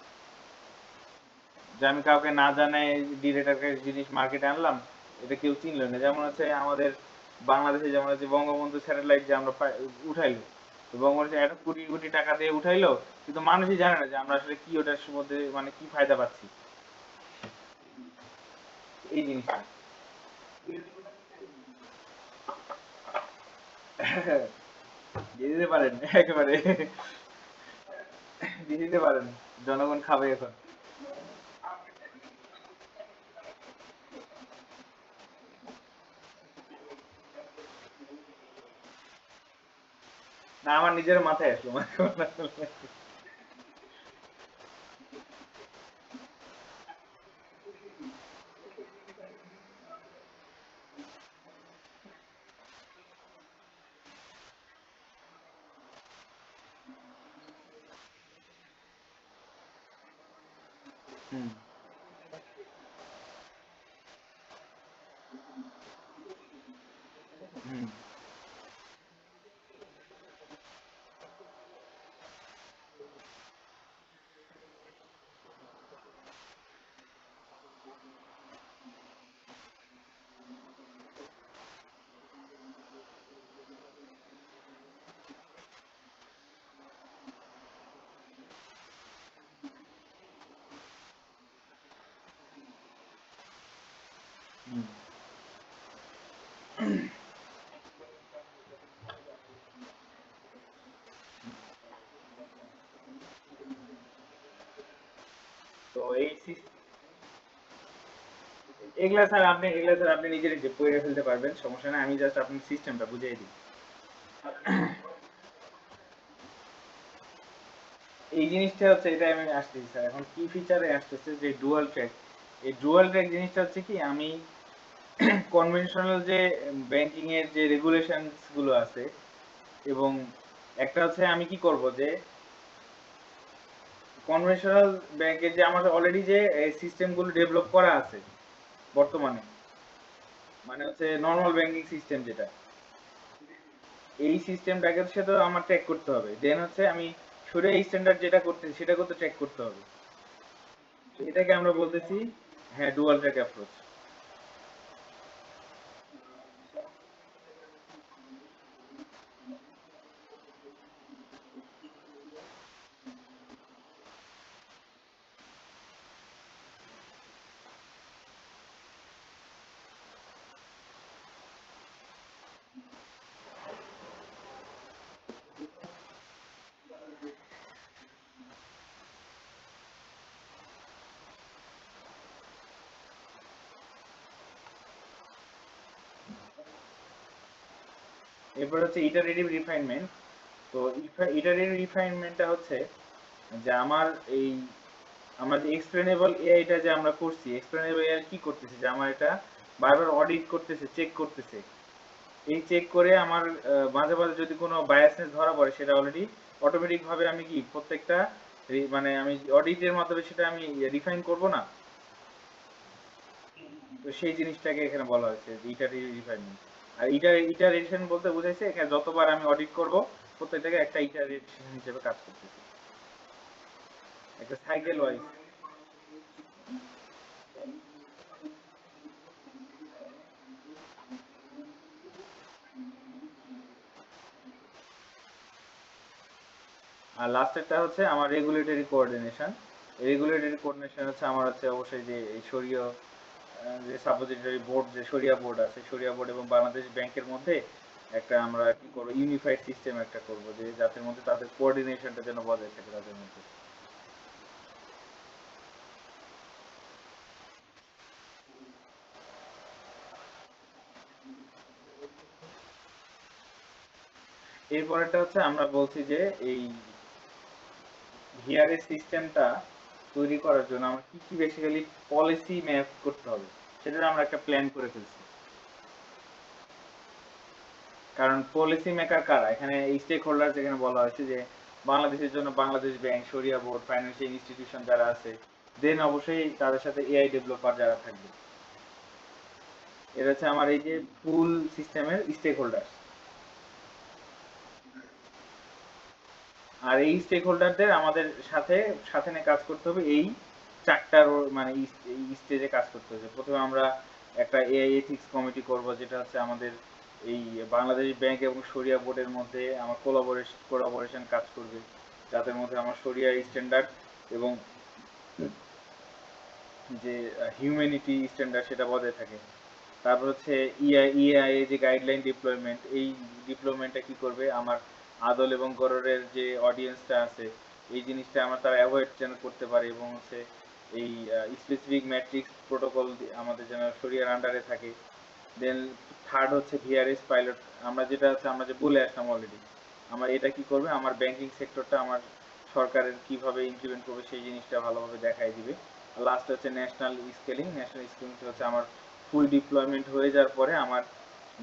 যে আমি কাউকে না জানাই ডিরেক্ট একটা জিনিস মার্কেটে আনলাম, এটা কেউ চিনলো না, যেমন হচ্ছে আমাদের বাংলাদেশে যেমন হচ্ছে বঙ্গবন্ধু স্যাটেলাইট যে আমরা উঠাইলো, তো বঙ্গবন্ধু এত কোটি কোটি টাকা দিয়ে উঠাইলো, কিন্তু মানুষই জানে না যে আমরা আসলে কি ওটার মধ্যে মানে কি ফায়দা পাচ্ছি, এই জিনিসটা। দিয়ে দিতে পারেন একেবারে, দিয়ে দিতে পারেন, জনগণ খাবে এখন। না, আমার নিজের মাথায় আসলো হুম, হুম, হুম। তো এগুলা স্যার আপনি নিজে নিজে পড়ে ফেলতে পারবেন, সমস্যা নাই, আমি জাস্ট আপনার সিস্টেমটা বুঝিয়ে দিই। এই জিনিসটা হচ্ছে, এটা আমি আসতেছি স্যার, এখন কি ফিচারে আসতেছে যে ডুয়াল ট্র্যাক। এই ডুয়াল ট্র্যাক জিনিসটা হচ্ছে কি, আমি কনভেনশনাল যে ব্যাংকিং এর যে রেগুলেশনস গুলো আছে, এবং একটা হচ্ছে আমি কি করব যে কনভেনশনাল ব্যাংকের যে আমার অলরেডি যে সিস্টেম গুলো ডেভেলপ করা আছে বর্তমানে, মানে হচ্ছে নর্মাল ব্যাংকিং সিস্টেম যেটা, এই সিস্টেমটাকে সাথে আমার ট্র্যাক করতে হবে, দেন হচ্ছে আমি সরে এই স্ট্যান্ডার্ড যেটা করতে সেটা করতে ট্র্যাক করতে হবে। তো এটাকে আমরা বলতেছি, হ্যাঁ, ডুয়াল ট্র্যাক অ্যাপ্রোচ। এরপর হচ্ছে ইটারেটিভ রিফাইনমেন্ট। তো ইটারেটিভ রিফাইনমেন্টটা হচ্ছে যে আমার এই আমরা যে এক্সপ্লেনেবল এআইটা যে আমরা করছি, এক্সপ্লেনেবল এআই কি করতেছে যে আমার এটা বারবার অডিট করতেছে, চেক করতেছে। এই চেক করে আমার মাঝে মাঝে যদি কোনো বায়াসনেস ধরা পড়ে সেটা অলরেডি অটোমেটিক ভাবে আমি কি প্রত্যেকটা মানে আমি অডিটের মাধ্যমে সেটা আমি রিফাইন করব না। তো সেই জিনিসটাকে এখানে বলা হয়েছে যে ইটারেটিভ রিফাইনমেন্ট। আর ইটারেশন বলতে বুঝাইছে এখানে যতবার আমি অডিট করব প্রত্যেকটাকে একটা ইটারেশন হিসেবে কাজ করতেছে, একটা সাইকেল ওয়াইজ। আর লাস্টেরটা হচ্ছে আমার রেগুলেটরি কোঅর্ডিনেশন। রেগুলেটরি কোঅর্ডিনেশন হচ্ছে আমার হচ্ছে অবশ্যই যে এই শরীয় যে সাপোজিটরি বোর্ড, যে শরিয়া বোর্ড আছে, শরিয়া বোর্ড এবং বাংলাদেশ ব্যাংকের মধ্যে একটা আমরা কি করবো, ইউনিফাইড সিস্টেম একটা করব যে যাদের মধ্যে তাদের কোঅর্ডিনেশনটা যেন বজায় থাকে তাদের মধ্যে। এরপরেরটা হচ্ছে আমরা বলছি যে এই ভিআরএস সিস্টেমটা তৈরি করার জন্য আমার কি কি বেসিক্যালি পলিসি ম্যাপ করতে হবে সেটা আমরা একটা প্ল্যান করে ফেলছি। কারণ পলিসি মেকার কারা এখানে, স্টেক হোল্ডার যেখানে বলা হয়েছে যে বাংলাদেশের জন্য বাংলাদেশ ব্যাংক, শরিয়া বোর্ড, ফাইন্যান্সিয়াল ইনস্টিটিউশন যারা আছে, দেন অবশ্যই তাদের সাথে এআই ডেভেলপার যারা থাকবে। এটা হচ্ছে আমার এই যে ফুল সিস্টেমের স্টেক হোল্ডার। আর এই স্টেক হোল্ডারদের আমাদের সাথে সাথে নিয়ে কাজ করতে হবে এই চারটার মানে এই স্টেজে কাজ করতে হবে। প্রথমে আমরা একটা এআই এথিক্স কমিটি করব, যেটা হচ্ছে আমাদের এই বাংলাদেশ ব্যাংক এবং শরিয়া বোর্ডের মধ্যে আমার কোলাবোরেশন কাজ করবে, যাদের মধ্যে আমার শরিয়া স্ট্যান্ডার্ড এবং যে হিউম্যানিটি স্ট্যান্ডার্ড সেটা বজায় থাকে। তারপর হচ্ছে ইআই যে গাইডলাইন ডিপ্লয়মেন্ট, এই ডিপ্লয়মেন্টটা কি করবে আমার আদল এবং গররের যে অডিয়েন্সটা আছে এই জিনিসটা আমার তারা অ্যাভয়েড যেন করতে পারে, এবং হচ্ছে এই স্পেসিফিক ম্যাট্রিক্স প্রোটোকল আমাদের যেন শরিয়ার আন্ডারে থাকে। দেন থার্ড হচ্ছে ভিআরএস পাইলট, আমরা যেটা হচ্ছে আমরা যে বলে আসলাম অলরেডি, আমার এটা কি করবে আমার ব্যাংকিং সেক্টরটা আমার সরকারের কিভাবে ইমপ্লিমেন্ট করবে সেই জিনিসটা ভালোভাবে দেখাই দিবে। লাস্ট হচ্ছে ন্যাশনাল স্কেলিং, ন্যাশনাল স্কেলিং হচ্ছে আমার ফুল ডিপ্লয়মেন্ট হয়ে যাওয়ার পরে আমার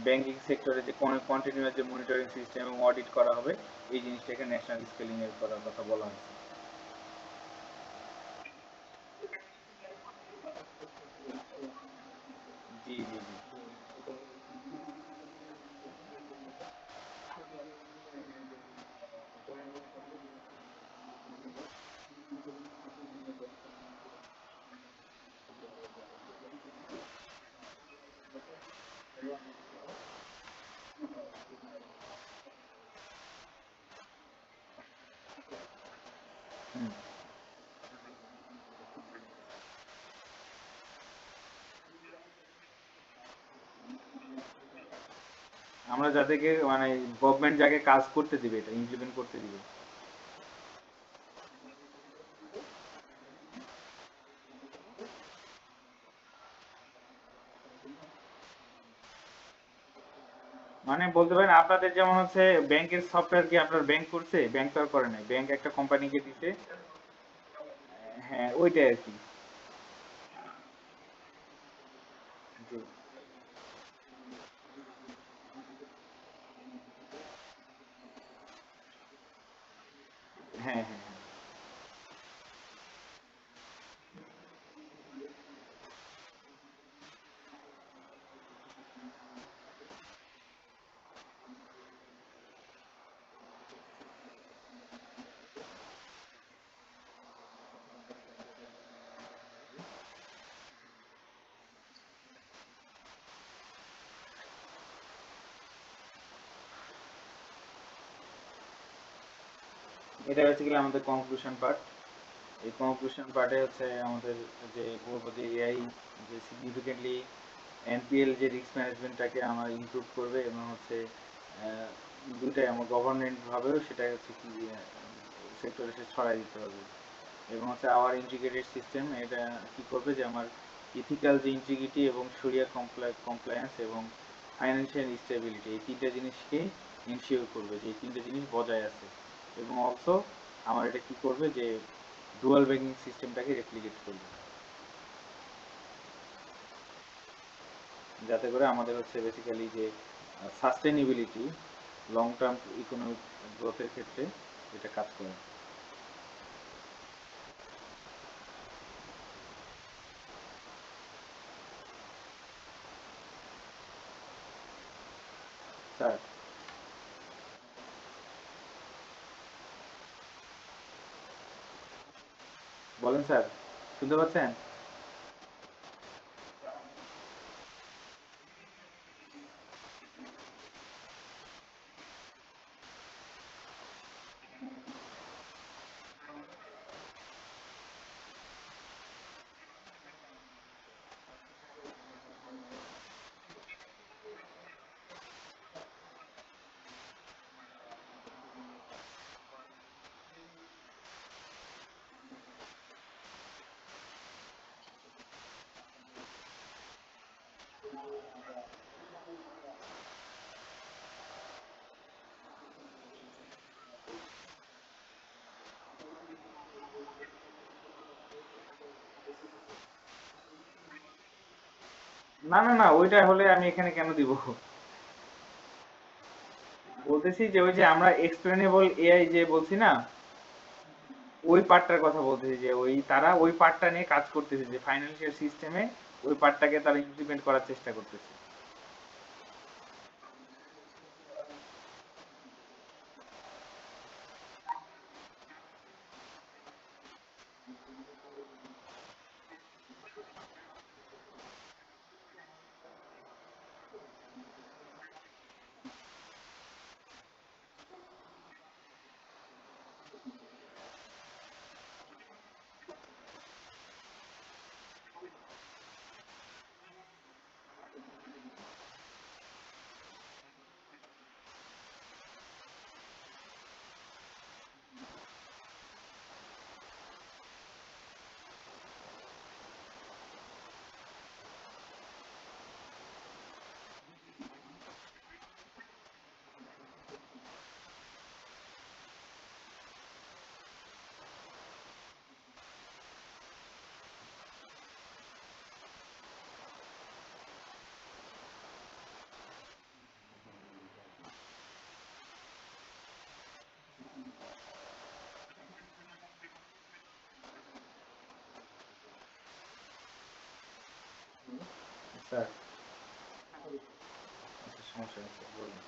ব্যাংকিং সেক্টরে যে কন্টিনিউয়াস যে মনিটরিং সিস্টেম এবং অডিট করা হবে এই জিনিসটাকে ন্যাশনাল স্কেলিং এর করার কথা বলা হয়েছে। জি জি জি। হুম। আমরা যাদেরকে মানে গভর্নমেন্ট যাকে কাজ করতে দিবে এটা ইমপ্লিমেন্ট করতে দিবে। মানে বলতে পারেন আপনাদের যেমন হচ্ছে ব্যাংকের সফটওয়্যার কি আপনার ব্যাংক করছে, ব্যাংক তো আর করে নাই, ব্যাংক একটা কোম্পানিকে দিছে। হ্যাঁ ওইটাই আর কি। জি। হ্যাঁ হ্যাঁ হ্যাঁ। এটা বেসিক্যালি আমাদের কনক্লুশন পার্ট। এই কনক্লুশন পার্টে হচ্ছে আমাদের যে বলবো যে এআই যে সিগনিফিকেন্টলি এনপিএল যে রিস্ক ম্যানেজমেন্টটাকে আমার ইমপ্রুভ করবে, এবং হচ্ছে আহ, দুটাই আমার গভর্নমেন্ট ভাবেও সেটা হচ্ছে কি সেক্টরে সে ছড়াই দিতে হবে। এবং হচ্ছে আওয়ার ইন্টিগ্রেটেড সিস্টেম এটা কি করবে যে আমার ইথিক্যাল যে ইন্টিগ্রিটি এবং শরিয়া কমপ্লায়েন্স এবং ফাইন্যান্সিয়াল স্টেবিলিটি এই তিনটা জিনিসকে ইনশিওর করবে যে এই তিনটা জিনিস বজায় আছে। এবং অলসো আমার এটা কি করবে যে ডুয়াল ব্যাংকিং সিস্টেমটাকে রেপ্লিকেট করবে, যাতে করে আমাদের হচ্ছে বেসিক্যালি যে সাস্টেনেবিলিটি, লং টার্ম ইকোনমিক গ্রোথের ক্ষেত্রে এটা কাজ করে। স্যার বলেন স্যার, শুনতে পাচ্ছেন? না না না, ওইটা হলে আমি এখানে কেন দিব? বলতেছি যে ওই যে আমরা এক্সপ্লেনেবল এআই যে বলছি না, ওই পার্টটার কথা বলতেছি, যে ওই তারা ওই পার্টটা নিয়ে কাজ করতেছে, যে ফাইন্যান্সিয়াল সিস্টেমে ওই পার্টটাকে তারা ইমপ্লিমেন্ট করার চেষ্টা করতেছে। স্যার একটা সমস্যা আছে, বলুন।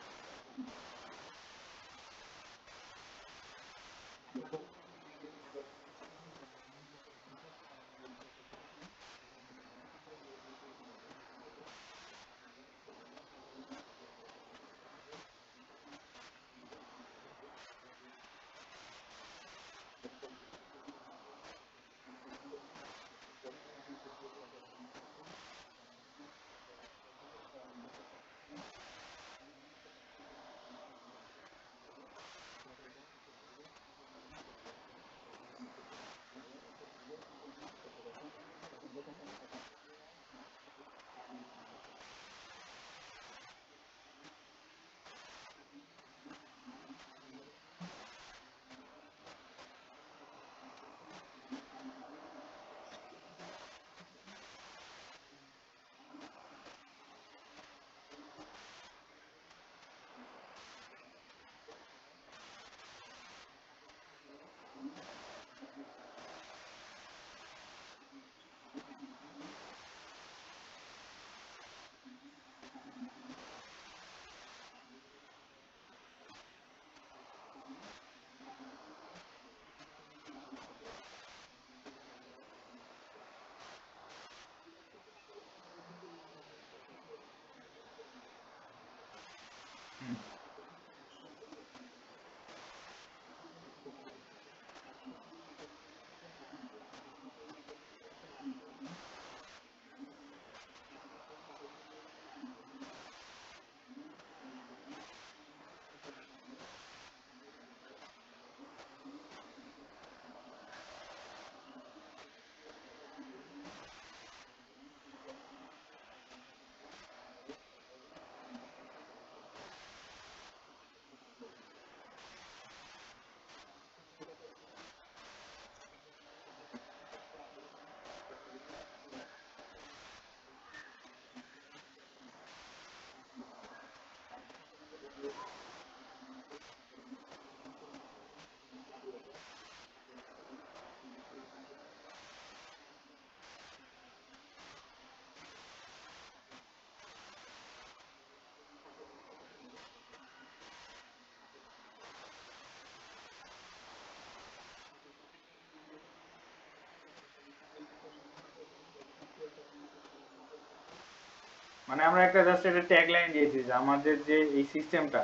মানে আমরা একটা জাস্ট একটা ট্যাগলাইন দিয়েছি যে আমাদের যে এই সিস্টেমটা,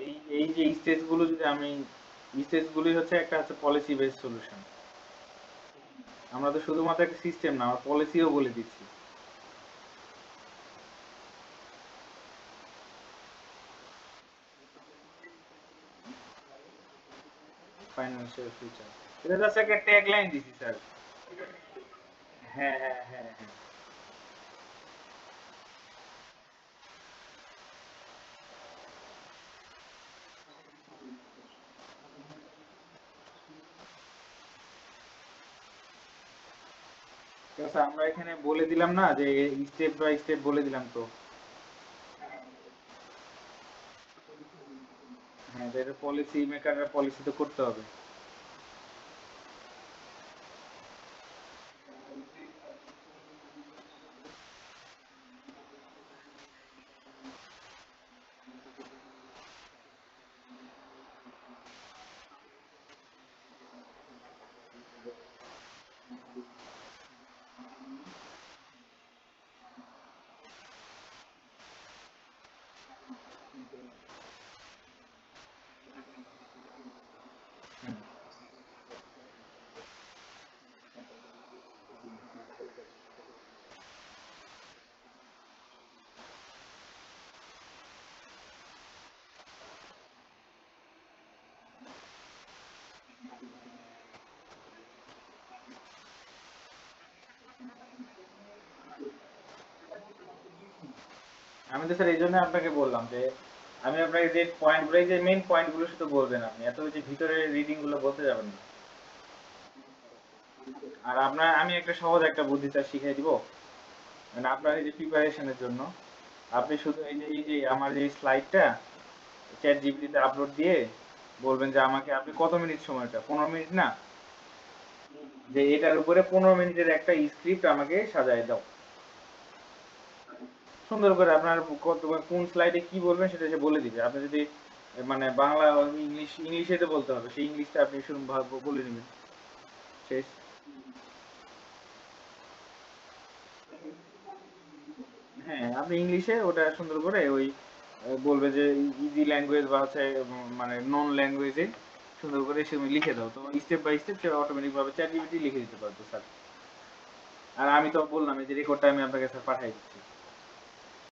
এই এই যে স্টেজগুলো যদি আমি, স্টেজগুলোই হচ্ছে একটা হচ্ছে পলিসি বেসড সলিউশন। আমরা তো শুধুমাত্র একটা সিস্টেম না, আমরা পলিসিও বলে দিচ্ছি। ফাইন্যান্সিয়াল ফিউচার, এটা জাস্ট একটা ট্যাগলাইন দিছি স্যার। হ্যাঁ হ্যাঁ হ্যাঁ হ্যাঁ। তো স্যার আমরা এখানে বলে দিলাম না যে স্টেপ বাই স্টেপ বলে দিলাম তো। হ্যাঁ, এটা পলিসি মেকাররা পলিসি তো করতে হবে। আমি তো স্যার এই জন্য আপনাকে বললাম যে আমি আপনাকে যে পয়েন্টগুলো, যে মেইন পয়েন্টগুলো শুধু বলবেন আপনি, এত যে ভিতরে রিডিং গুলো বলতে যাবেন না। আর আপনার আমি একটা সহজ একটা বুদ্ধি স্যার শিখিয়ে দিব, মানে আপনার এই যে প্রিপারেশনের জন্য। আপনি শুধু এই যে আমার যে স্লাইডটা চ্যাট জিপিটিতে আপলোড দিয়ে বলবেন যে আমাকে আপনি কত মিনিট সময়টা, 15 মিনিট না, যে এটার উপরে 15 মিনিটের একটা স্ক্রিপ্ট আমাকে সাজায় দাও। সুন্দর করে আপনার কত কোন স্লাইডে কি বলবেন সেটা সে বলে দিবে। আপনি যদি মানে বাংলা ইংলিশে তো বলতে হবে, সেই ইংলিশটা আপনি শুরু বলে নেবেন, শেষ। হ্যাঁ, আপনি ইংলিশে ওটা সুন্দর করে ওই বলবে যে ইজি ল্যাঙ্গুয়েজ বা হচ্ছে মানে নন ল্যাঙ্গুয়েজে সুন্দর করে সে লিখে দাও, তো স্টেপ বাই স্টেপ সে অটোমেটিক ভাবে চ্যাট জিপিটি লিখে দিতে পারবে স্যার। আর আমি তো বললাম এই যে রেকর্ডটা আমি আপনাকে স্যার পাঠাই দিচ্ছি।